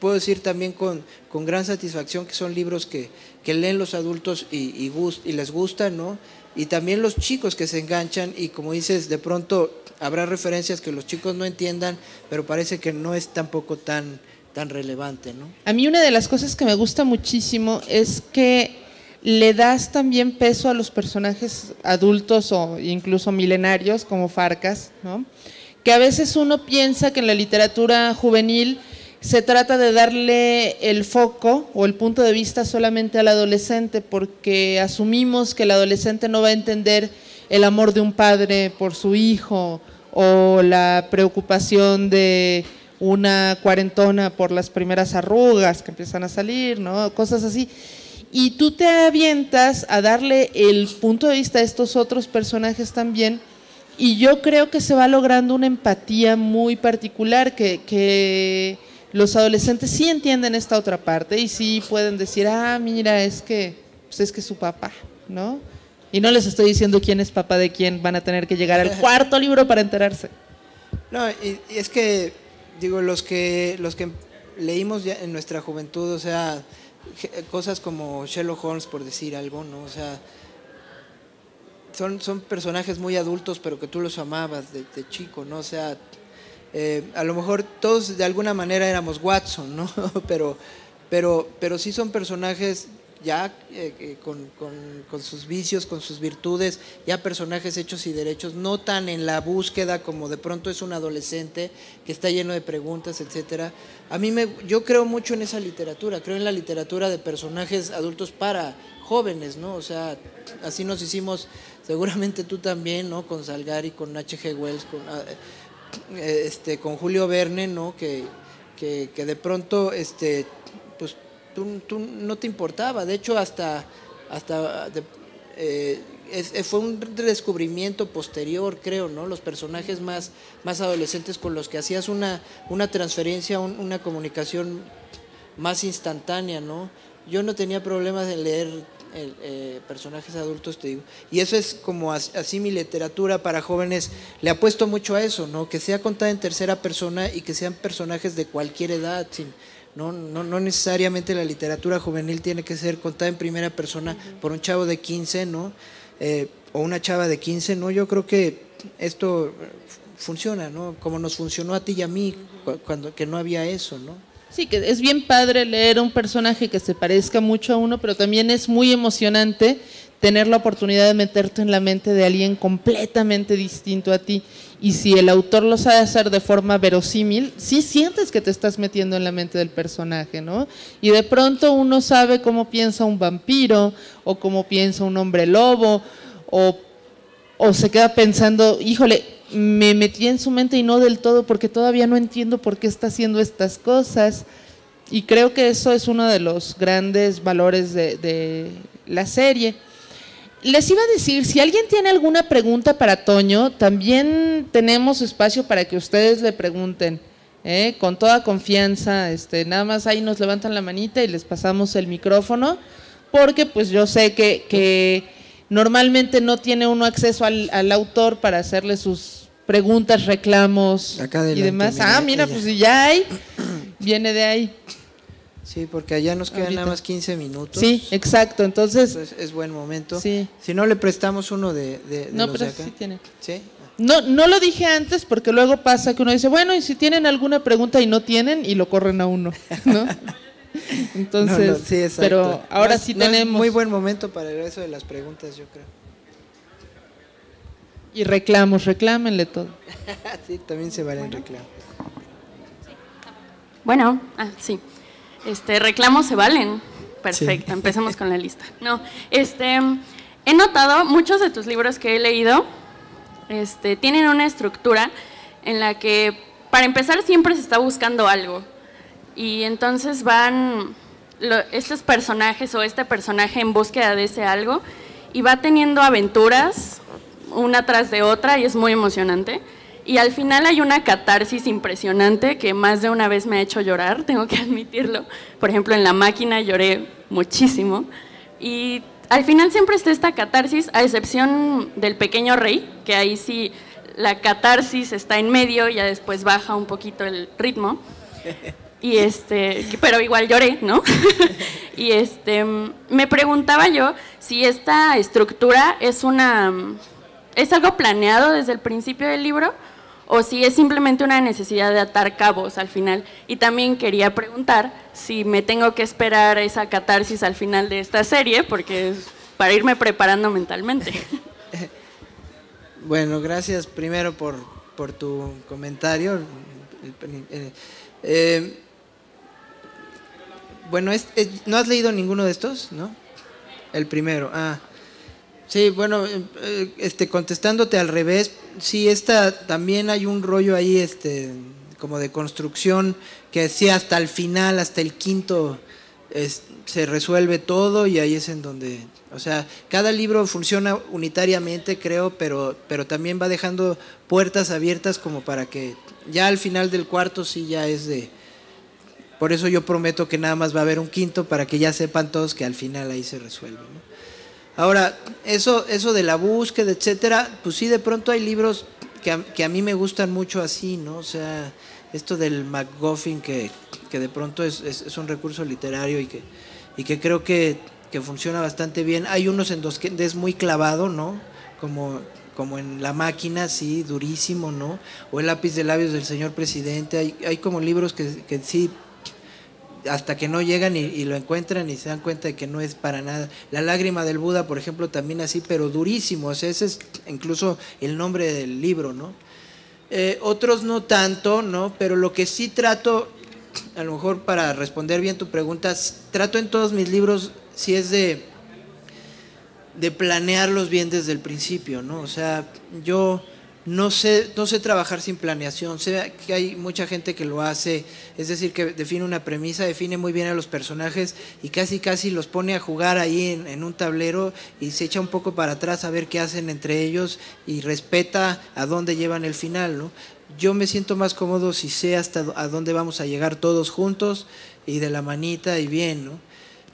puedo decir también con gran satisfacción que son libros que leen los adultos y les gustan, ¿no? Y también los chicos que se enganchan, y como dices, de pronto habrá referencias que los chicos no entiendan, pero parece que no es tampoco tan relevante, ¿no? A mí una de las cosas que me gusta muchísimo es que le das también peso a los personajes adultos o incluso milenarios como Farcas, ¿no? Que a veces uno piensa que en la literatura juvenil se trata de darle el foco o el punto de vista solamente al adolescente, porque asumimos que el adolescente no va a entender el amor de un padre por su hijo, o la preocupación de una cuarentona por las primeras arrugas que empiezan a salir, ¿no? Cosas así. Y tú te avientas a darle el punto de vista a estos otros personajes también, y yo creo que se va logrando una empatía muy particular, que los adolescentes sí entienden esta otra parte y sí pueden decir, mira, es que es su papá, ¿no? Y no les estoy diciendo quién es papá de quién, van a tener que llegar al 4.º libro para enterarse. No, y es que, digo, los que leímos ya en nuestra juventud, o sea, cosas como Sherlock Holmes, por decir algo, ¿no? O sea, son personajes muy adultos, pero que tú los amabas de chico, ¿no? O sea, a lo mejor todos de alguna manera éramos Watson, ¿no? pero sí son personajes ya con sus vicios, con sus virtudes, ya personajes hechos y derechos, no tan en la búsqueda como de pronto es un adolescente que está lleno de preguntas, etcétera. Yo creo mucho en esa literatura, creo en la literatura de personajes adultos para jóvenes, ¿no? O sea, así nos hicimos, seguramente tú también, ¿no? Con Salgari, con H.G. Wells, con Julio Verne, ¿no? Que de pronto pues tú no te importaba, de hecho fue un redescubrimiento posterior, creo, ¿no? Los personajes más adolescentes con los que hacías una transferencia, una comunicación más instantánea, ¿no? Yo no tenía problemas en leer personajes adultos, te digo, y eso es como así mi literatura para jóvenes, le apuesto mucho a eso, ¿no? Que sea contada en tercera persona y que sean personajes de cualquier edad, no necesariamente la literatura juvenil tiene que ser contada en primera persona por un chavo de 15, ¿no? O una chava de 15, ¿no? Yo creo que esto funciona, ¿no? Como nos funcionó a ti y a mí cuando que no había eso, ¿no? Sí, que es bien padre leer un personaje que se parezca mucho a uno, pero también es muy emocionante tener la oportunidad de meterte en la mente de alguien completamente distinto a ti. Y si el autor lo sabe hacer de forma verosímil, sí sientes que te estás metiendo en la mente del personaje, ¿no? Y de pronto uno sabe cómo piensa un vampiro, o cómo piensa un hombre lobo, o o se queda pensando, híjole, me metí en su mente y no del todo porque todavía no entiendo por qué está haciendo estas cosas. Y creo que eso es uno de los grandes valores de la serie. Les iba a decir, si alguien tiene alguna pregunta para Toño, también tenemos espacio para que ustedes le pregunten, con toda confianza, nada más ahí nos levantan la manita y les pasamos el micrófono, porque pues yo sé que normalmente no tiene uno acceso al autor para hacerle sus preguntas, reclamos y demás. Mira, pues si ya hay, viene de ahí. Sí, porque allá nos quedan nada más 15 minutos. Sí, exacto, entonces es buen momento. Sí. Si no, le prestamos uno de no, los pero de acá. Sí tiene. ¿Sí? No lo dije antes porque luego pasa que uno dice, bueno, y si tienen alguna pregunta y no tienen, y lo corren a uno, ¿no? Entonces, sí, exacto. Pero ahora sí tenemos. Muy buen momento para eso de las preguntas, yo creo. Y reclámenle todo. Sí, también se valen reclamos. Bueno, sí. Reclamos se valen. Perfecto, sí. Empecemos con la lista. No, he notado muchos de tus libros que he leído, tienen una estructura en la que, para empezar, siempre se está buscando algo. Y entonces van estos personajes o este personaje en búsqueda de ese algo y va teniendo aventuras una tras de otra y es muy emocionante. Y al final hay una catarsis impresionante que más de una vez me ha hecho llorar, tengo que admitirlo. Por ejemplo, en La Máquina lloré muchísimo. Y al final siempre está esta catarsis, a excepción del Pequeño Rey, que ahí sí la catarsis está en medio y ya después baja un poquito el ritmo. Y pero igual lloré, ¿no? Y me preguntaba yo si esta estructura es algo planeado desde el principio del libro o si es simplemente una necesidad de atar cabos al final. Y también quería preguntar si me tengo que esperar esa catarsis al final de esta serie, porque es para irme preparando mentalmente. Bueno, gracias primero por tu comentario. Bueno, ¿no has leído ninguno de estos? ¿No? El primero, sí, bueno, contestándote al revés, sí, también hay un rollo ahí, como de construcción, que sí, hasta el final, hasta el quinto, se resuelve todo y ahí es en donde, o sea, cada libro funciona unitariamente, creo, pero también va dejando puertas abiertas como para que ya al final del cuarto sí ya es por eso yo prometo que nada más va a haber un quinto para que ya sepan todos que al final ahí se resuelve, ¿no? Ahora, eso de la búsqueda, etcétera, pues sí, de pronto hay libros que a mí me gustan mucho así, ¿no? O sea, esto del MacGuffin que de pronto es un recurso literario y que creo que funciona bastante bien. Hay unos en los que es muy clavado, ¿no? Como en La Máquina, sí, durísimo, ¿no? O El lápiz de labios del señor presidente. Hay como libros que sí, hasta que no llegan y lo encuentran y se dan cuenta de que no es para nada. La lágrima del Buda, por ejemplo, también así, pero durísimo. O sea, ese es incluso el nombre del libro, ¿no? Otros no tanto, ¿no? Pero lo que sí trato, a lo mejor para responder bien tu pregunta, trato en todos mis libros, sí es de planearlos bien desde el principio, ¿no? O sea, yo no sé trabajar sin planeación. Sé que hay mucha gente que lo hace, es decir, que define una premisa, define muy bien a los personajes y casi los pone a jugar ahí en un tablero y se echa un poco para atrás a ver qué hacen entre ellos y respeta a dónde llevan el final, ¿no? Yo me siento más cómodo si sé hasta a dónde vamos a llegar todos juntos y de la manita y bien, ¿no?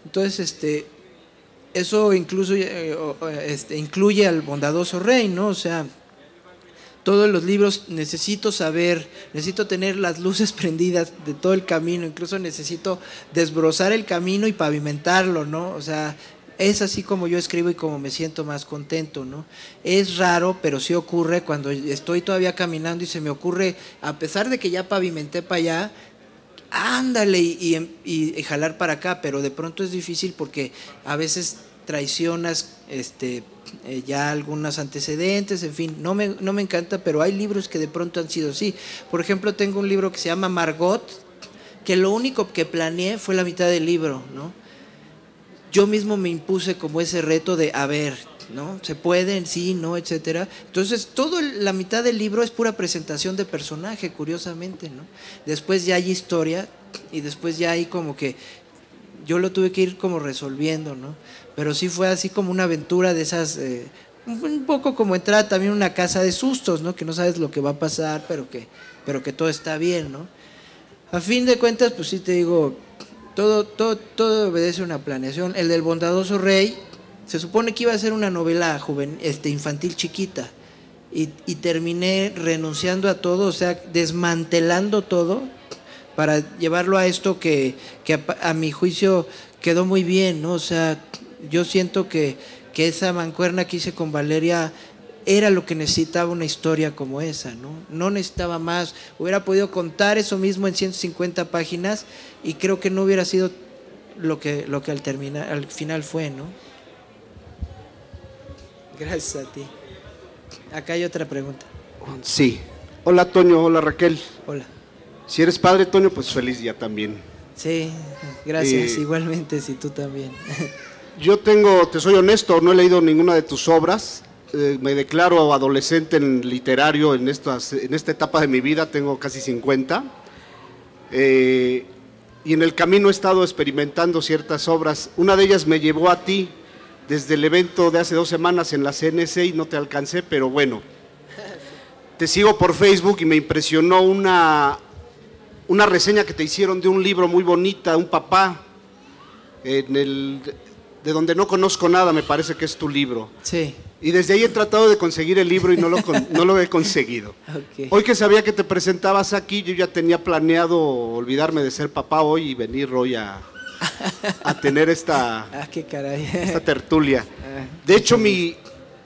Entonces, eso incluso incluye al bondadoso rey, ¿no? O sea, todos los libros necesito tener las luces prendidas de todo el camino, incluso necesito desbrozar el camino y pavimentarlo, ¿no? O sea, es así como yo escribo y como me siento más contento, ¿no? Es raro, pero sí ocurre cuando estoy todavía caminando y se me ocurre, a pesar de que ya pavimenté para allá, ándale y jalar para acá, pero de pronto es difícil porque a veces traicionas ya algunos antecedentes, en fin, no me encanta, pero hay libros que de pronto han sido así. Por ejemplo, tengo un libro que se llama Margot, que lo único que planeé fue la mitad del libro, ¿no? yo mismo me impuse como ese reto de, a ver, ¿no? ¿Se pueden? Sí, no, etcétera. Entonces, la mitad del libro es pura presentación de personaje, curiosamente, ¿no? Después ya hay historia y después ya hay como que yo lo tuve que ir como resolviendo, ¿no? Pero sí fue así como una aventura de esas, un poco como entrar también a una casa de sustos, ¿no? Que no sabes lo que va a pasar, pero que todo está bien, ¿no? A fin de cuentas, pues sí te digo, todo obedece a una planeación. El del bondadoso rey se supone que iba a ser una novela infantil chiquita y terminé renunciando a todo, o sea, desmantelando todo para llevarlo a esto que a mi juicio quedó muy bien, ¿no? O sea, yo siento que esa mancuerna que hice con Valeria era lo que necesitaba una historia como esa, ¿no? No necesitaba más, hubiera podido contar eso mismo en 150 páginas y creo que no hubiera sido lo que al final fue, ¿no? Gracias a ti. Acá hay otra pregunta. Sí. Hola Toño, hola Raquel. Hola. Si eres padre, Toño, pues feliz día también. Sí, gracias, igualmente, si tú también. Yo te soy honesto, no he leído ninguna de tus obras. Me declaro adolescente en literario en esta etapa de mi vida, tengo casi 50. Y en el camino he estado experimentando ciertas obras. Una de ellas me llevó a ti desde el evento de hace 2 semanas en la CNC y no te alcancé, pero bueno. Te sigo por Facebook y me impresionó una reseña que te hicieron de un libro muy bonita, un papá, de donde no conozco nada, me parece que es tu libro. Sí. Y desde ahí he tratado de conseguir el libro y no lo he conseguido. Okay. Hoy que sabía que te presentabas aquí, yo ya tenía planeado olvidarme de ser papá hoy y venir hoy a tener qué caray. esta tertulia. De hecho, mi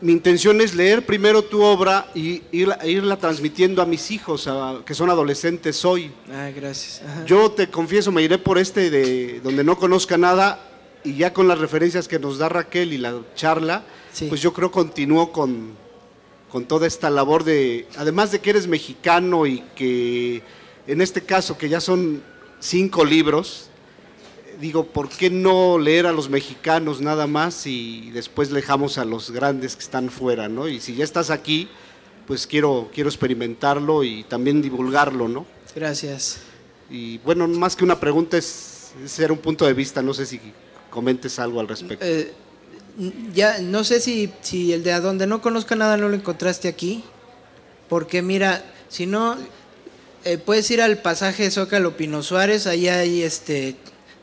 intención es leer primero tu obra y irla transmitiendo a mis hijos, que son adolescentes hoy. Gracias. Ajá. Yo te confieso, me iré por de donde no conozca nada y ya con las referencias que nos da Raquel y la charla, sí. Pues yo creo continúo con toda esta labor además de que eres mexicano y que en este caso que ya son 5 libros, digo, ¿por qué no leer a los mexicanos nada más y después dejamos a los grandes que están fuera, ¿no? Y si ya estás aquí, pues quiero experimentarlo y también divulgarlo, ¿no? Gracias. Y bueno, más que una pregunta es ser un punto de vista, no sé si comentes algo al respecto. Ya no sé si el de a donde no conozca nada no lo encontraste aquí, porque mira, si no, puedes ir al pasaje de Zócalo Pino Suárez, ahí hay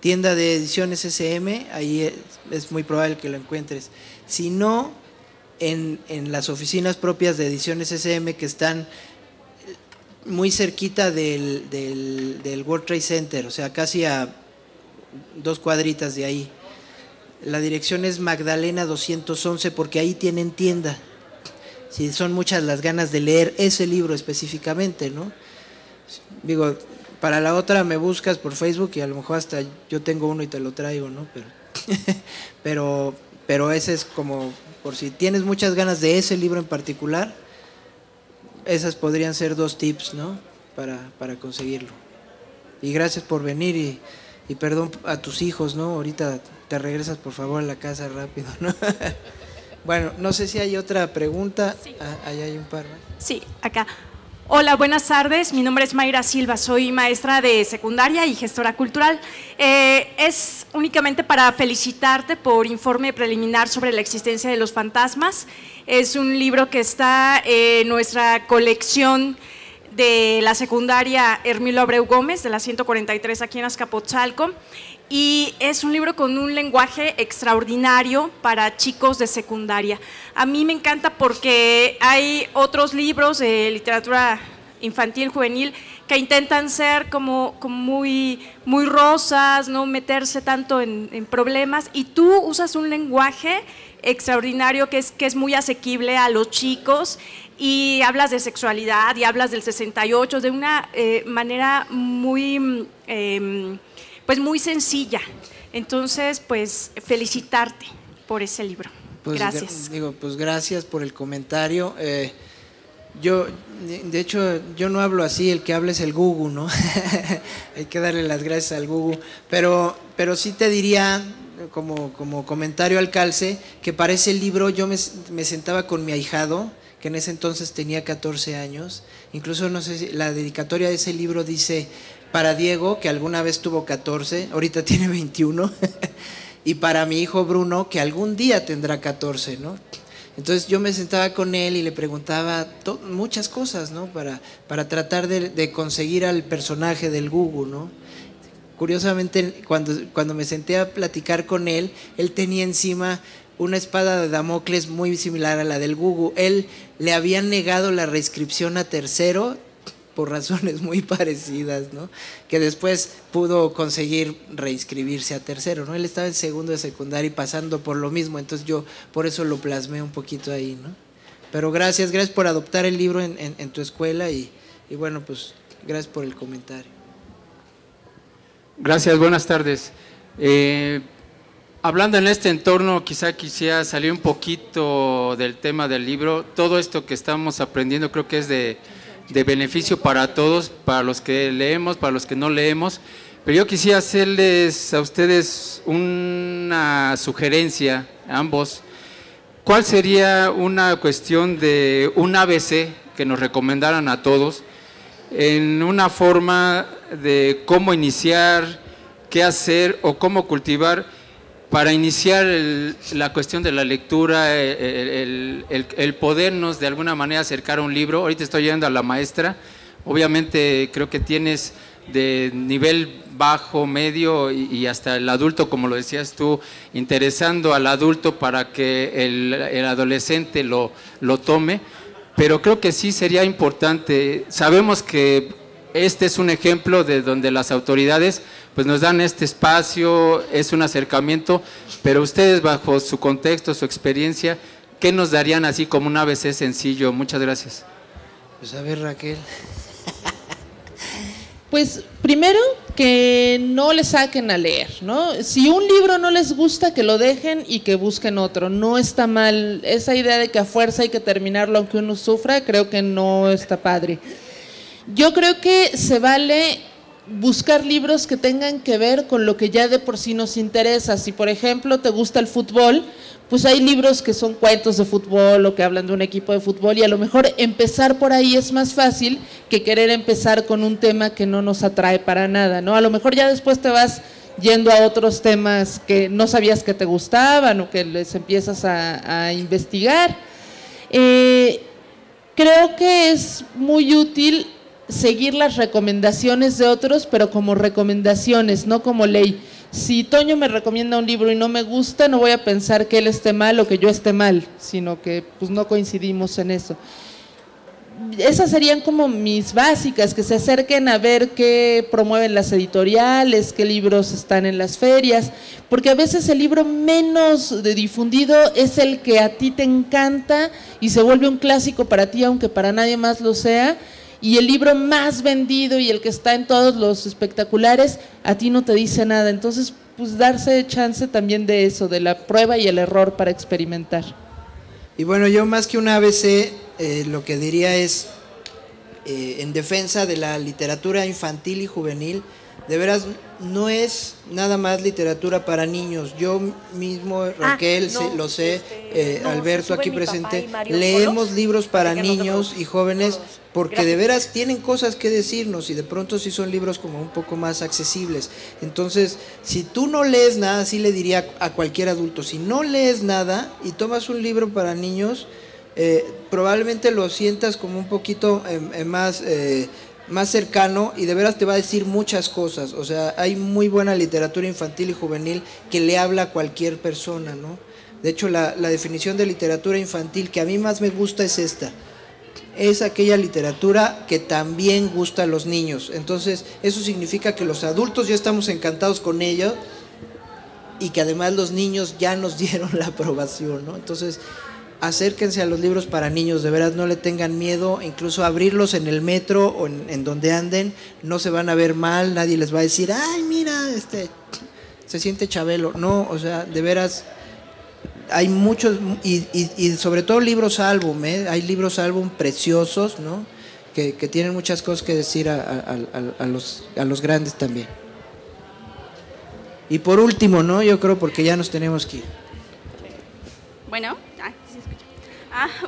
tienda de ediciones SM, ahí es muy probable que lo encuentres. Si no, en las oficinas propias de ediciones SM que están muy cerquita del World Trade Center, o sea, casi a 2 cuadritas de ahí. La dirección es Magdalena 211 porque ahí tienen tienda. Si son muchas las ganas de leer ese libro específicamente, ¿no? Digo, para la otra me buscas por Facebook y a lo mejor hasta yo tengo uno y te lo traigo, ¿no? Pero ese es como, por si tienes muchas ganas de ese libro en particular, esas podrían ser 2 tips, ¿no? Para conseguirlo. Y gracias por venir y perdón a tus hijos, ¿no? Ahorita te regresas por favor a la casa rápido, ¿no? Bueno, no sé si hay otra pregunta. Sí. Ahí hay un par, ¿no? Sí, acá. Hola, buenas tardes. Mi nombre es Mayra Silva, soy maestra de secundaria y gestora cultural. Es únicamente para felicitarte por informe preliminar sobre la existencia de los fantasmas. Es un libro que está en nuestra colección de la secundaria Hermilo Abreu Gómez, de la 143 aquí en Azcapotzalco. Y es un libro con un lenguaje extraordinario para chicos de secundaria. A mí me encanta porque hay otros libros de literatura infantil, juvenil, que intentan ser como muy rosas, no meterse tanto en problemas, y tú usas un lenguaje extraordinario que es muy asequible a los chicos, y hablas de sexualidad y hablas del 68 de una manera muy muy sencilla. Entonces, pues felicitarte por ese libro. Pues, gracias. Pues gracias por el comentario. Yo, de hecho, yo no hablo así, el que habla es el Gugu, ¿no? Hay que darle las gracias al Gugu. Pero sí te diría, como comentario al calce, que para ese libro yo me sentaba con mi ahijado, que en ese entonces tenía 14 años. Incluso no sé si la dedicatoria de ese libro dice para Diego, que alguna vez tuvo 14, ahorita tiene 21, y para mi hijo Bruno, que algún día tendrá 14, ¿no? Entonces yo me sentaba con él y le preguntaba muchas cosas, ¿no? Para tratar de conseguir al personaje del Gugu, ¿no? Curiosamente, cuando me senté a platicar con él, él tenía encima una espada de Damocles muy similar a la del Gugu. Él le habían negado la reinscripción a tercero por razones muy parecidas, ¿no? Que después pudo conseguir reinscribirse a tercero, ¿no? Él estaba en segundo de secundaria y pasando por lo mismo, entonces yo por eso lo plasmé un poquito ahí, ¿no? Pero gracias por adoptar el libro en tu escuela y bueno, pues gracias por el comentario. Gracias, buenas tardes. Hablando en este entorno, quizá quisiera salir un poquito del tema del libro. Todo esto que estamos aprendiendo creo que es de beneficio para todos, para los que leemos, para los que no leemos, pero yo quisiera hacerles a ustedes una sugerencia, a ambos. ¿Cuál sería una cuestión de un ABC que nos recomendaran a todos en una forma de cómo iniciar, qué hacer o cómo cultivar para iniciar la cuestión de la lectura, el podernos de alguna manera acercar a un libro? Ahorita estoy yendo a la maestra, obviamente creo que tienes de nivel bajo, medio y hasta el adulto, como lo decías tú, interesando al adulto para que el adolescente lo tome, pero creo que sí sería importante. Sabemos que este es un ejemplo de donde las autoridades pues nos dan este espacio, es un acercamiento, pero ustedes bajo su contexto, su experiencia, ¿qué nos darían así como un ABC sencillo? Muchas gracias. Pues a ver, Raquel. Pues primero que no le saquen a leer, ¿no? Si un libro no les gusta, que lo dejen y que busquen otro. No está mal esa idea de que a fuerza hay que terminarlo aunque uno sufra, creo que no está padre. Yo creo que se vale buscar libros que tengan que ver con lo que ya de por sí nos interesa. Si por ejemplo te gusta el fútbol, pues hay libros que son cuentos de fútbol o que hablan de un equipo de fútbol, y a lo mejor empezar por ahí es más fácil que querer empezar con un tema que no nos atrae para nada, ¿no? A lo mejor ya después te vas yendo a otros temas que no sabías que te gustaban o que les empiezas a investigar. Creo que es muy útil seguir las recomendaciones de otros, pero como recomendaciones, no como ley. Si Toño me recomienda un libro y no me gusta, no voy a pensar que él esté mal o que yo esté mal, sino que pues no coincidimos en eso. Esas serían como mis básicas, que se acerquen a ver qué promueven las editoriales, qué libros están en las ferias, porque a veces el libro menos difundido es el que a ti te encanta y se vuelve un clásico para ti, aunque para nadie más lo sea. Y el libro más vendido y el que está en todos los espectaculares, a ti no te dice nada. Entonces, pues darse chance también de eso, de la prueba y el error para experimentar. Y bueno, yo más que un ABC, lo que diría es, en defensa de la literatura infantil y juvenil, de veras no es nada más literatura para niños. Yo mismo, Raquel, lo sé, Alberto aquí presente, leemos libros para niños y jóvenes porque de veras tienen cosas que decirnos y de pronto sí son libros como un poco más accesibles. Entonces, si tú no lees nada, sí le diría a cualquier adulto, si no lees nada y tomas un libro para niños, probablemente lo sientas como un poquito más cercano y de veras te va a decir muchas cosas. O sea, hay muy buena literatura infantil y juvenil que le habla a cualquier persona, ¿no? De hecho, la definición de literatura infantil que a mí más me gusta es esta: es aquella literatura que también gusta a los niños. Entonces, eso significa que los adultos ya estamos encantados con ello y que además los niños ya nos dieron la aprobación, ¿no? Entonces, acérquense a los libros para niños, de veras no le tengan miedo, incluso abrirlos en el metro o en donde anden, no se van a ver mal, nadie les va a decir, ay mira, se siente Chabelo. No, o sea, de veras hay muchos, y sobre todo libros álbum, hay libros álbum preciosos, ¿no? Que tienen muchas cosas que decir a los grandes también. Y por último, ¿no? Yo creo porque ya nos tenemos que ir. Bueno, sí se escucha.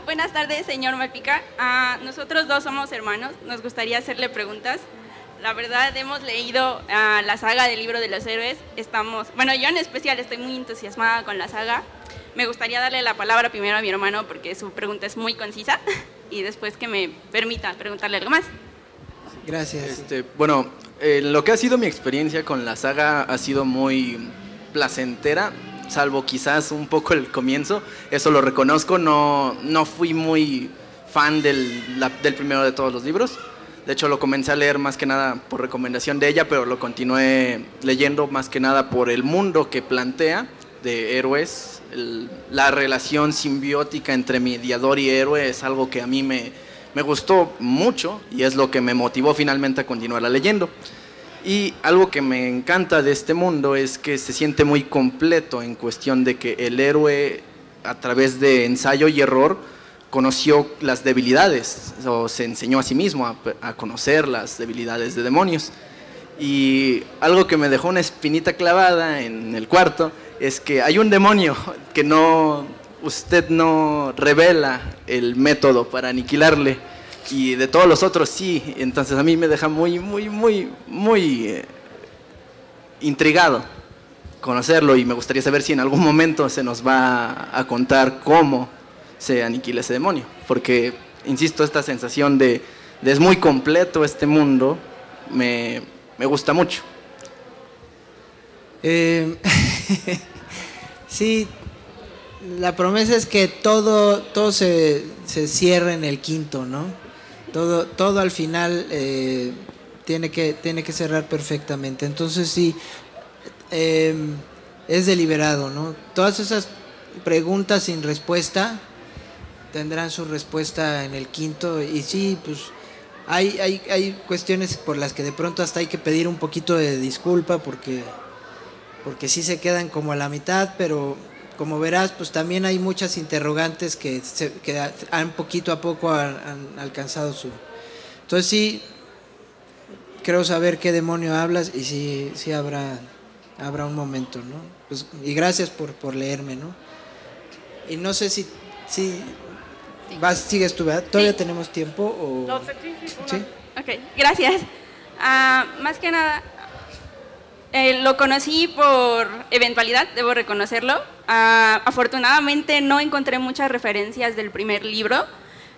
Buenas tardes, señor Malpica. Nosotros dos somos hermanos, nos gustaría hacerle preguntas. La verdad, hemos leído la saga del Libro de los Héroes. Bueno, yo en especial estoy muy entusiasmada con la saga. Me gustaría darle la palabra primero a mi hermano porque su pregunta es muy concisa y después que me permita preguntarle algo más. Gracias. Bueno, lo que ha sido mi experiencia con la saga ha sido muy placentera, salvo quizás un poco el comienzo, eso lo reconozco, no fui muy fan del primero de todos los libros. De hecho, lo comencé a leer más que nada por recomendación de ella, pero lo continué leyendo más que nada por el mundo que plantea de héroes. La relación simbiótica entre mediador y héroe es algo que a mí me gustó mucho y es lo que me motivó finalmente a continuarla leyendo. Y algo que me encanta de este mundo es que se siente muy completo en cuestión de que el héroe, a través de ensayo y error, conoció las debilidades o se enseñó a sí mismo a conocer las debilidades de demonios. Y algo que me dejó una espinita clavada en el cuarto es que hay un demonio que usted no revela el método para aniquilarle y de todos los otros sí. Entonces a mí me deja muy intrigado conocerlo y me gustaría saber si en algún momento se nos va a contar cómo se aniquila ese demonio, porque insisto, esta sensación de es muy completo este mundo me gusta mucho. Sí, la promesa es que todo se cierra en el quinto, ¿no? Todo al final tiene que cerrar perfectamente. Entonces sí, es deliberado, ¿no? Todas esas preguntas sin respuesta tendrán su respuesta en el quinto. Y sí, pues hay cuestiones por las que de pronto hasta hay que pedir un poquito de disculpa porque sí se quedan como a la mitad, pero como verás, pues también hay muchas interrogantes que han poquito a poco han alcanzado su... Entonces sí, creo saber qué demonio hablas y sí habrá un momento, ¿no? Pues, y gracias por leerme, ¿no? Y no sé si sigues tú, ¿verdad? ¿Todavía tenemos tiempo? O... No, sí. ¿Sí? Ok, gracias. Más que nada, lo conocí por eventualidad, debo reconocerlo. Afortunadamente no encontré muchas referencias del primer libro.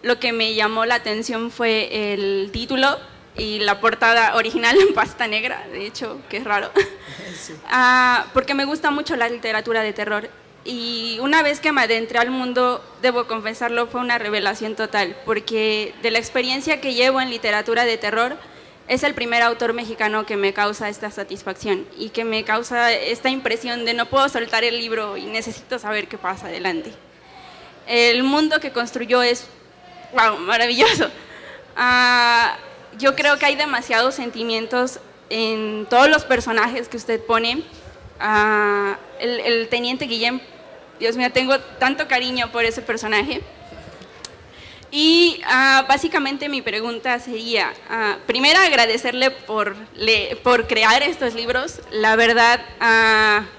Lo que me llamó la atención fue el título y la portada original en pasta negra, de hecho, que es raro. Sí. Porque me gusta mucho la literatura de terror. Y una vez que me adentré al mundo, debo confesarlo, fue una revelación total, porque de la experiencia que llevo en literatura de terror, es el primer autor mexicano que me causa esta satisfacción y que me causa esta impresión de no puedo soltar el libro y necesito saber qué pasa adelante. El mundo que construyó es, wow, maravilloso. Yo creo que hay demasiados sentimientos en todos los personajes que usted pone. El teniente Guillén, Dios mío, tengo tanto cariño por ese personaje. Y básicamente mi pregunta sería, primero agradecerle por crear estos libros. La verdad,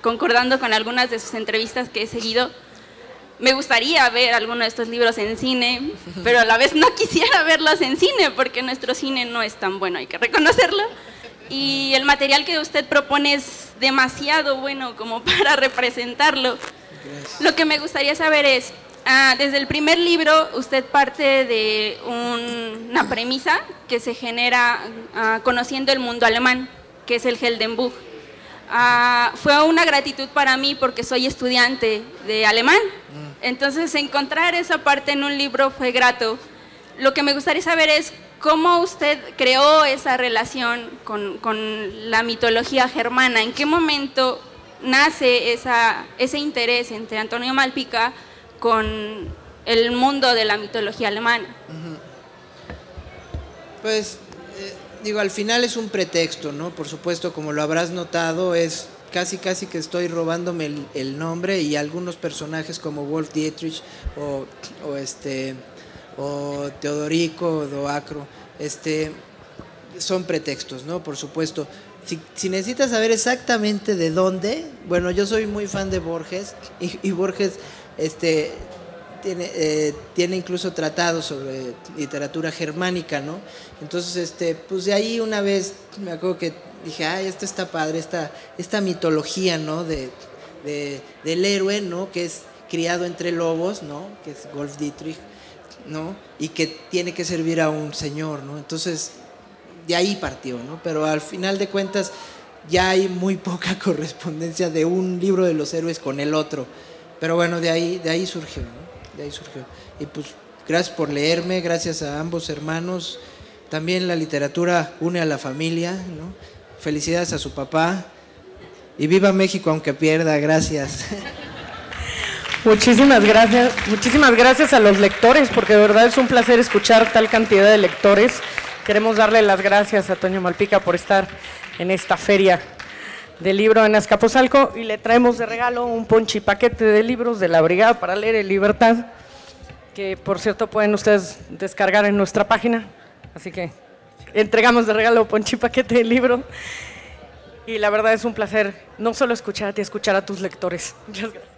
concordando con algunas de sus entrevistas que he seguido, me gustaría ver alguno de estos libros en cine, pero a la vez no quisiera verlos en cine porque nuestro cine no es tan bueno, hay que reconocerlo. Y el material que usted propone es demasiado bueno como para representarlo. Gracias. Lo que me gustaría saber es, desde el primer libro usted parte de una premisa que se genera conociendo el mundo alemán, que es el Heldenbuch. Fue una gratitud para mí porque soy estudiante de alemán, entonces encontrar esa parte en un libro fue grato. Lo que me gustaría saber es cómo usted creó esa relación con la mitología germana, en qué momento nace ese interés entre Antonio Malpica con el mundo de la mitología alemana. Pues, digo, al final es un pretexto, ¿no? Por supuesto, como lo habrás notado, es casi que estoy robándome el nombre y algunos personajes como Wolf Dietrich o Teodorico, Doacro, son pretextos, ¿no? Por supuesto. si necesitas saber exactamente de dónde, bueno, yo soy muy fan de Borges y Borges tiene incluso tratados sobre literatura germánica, ¿no? Entonces, pues de ahí una vez me acuerdo que dije, ay, esto está padre, esta mitología, ¿no? Del héroe, ¿no? Que es criado entre lobos, ¿no? Que es Wolf Dietrich, ¿no? Y que tiene que servir a un señor, ¿no? Entonces, de ahí partió, ¿no? Pero al final de cuentas ya hay muy poca correspondencia de un libro de los héroes con el otro. Pero bueno, de ahí surgió, ¿no? De ahí surgió. Y pues gracias por leerme, gracias a ambos hermanos. También la literatura une a la familia, ¿no? Felicidades a su papá. Y viva México aunque pierda, gracias. Muchísimas gracias a los lectores, porque de verdad es un placer escuchar tal cantidad de lectores. Queremos darle las gracias a Toño Malpica por estar en esta feria del libro en Azcapotzalco, y le traemos de regalo un ponchipaquete de libros de la Brigada para Leer en Libertad, que por cierto pueden ustedes descargar en nuestra página, así que entregamos de regalo un ponchipaquete de libro, y la verdad es un placer no solo escucharte, escuchar a tus lectores. Muchas gracias.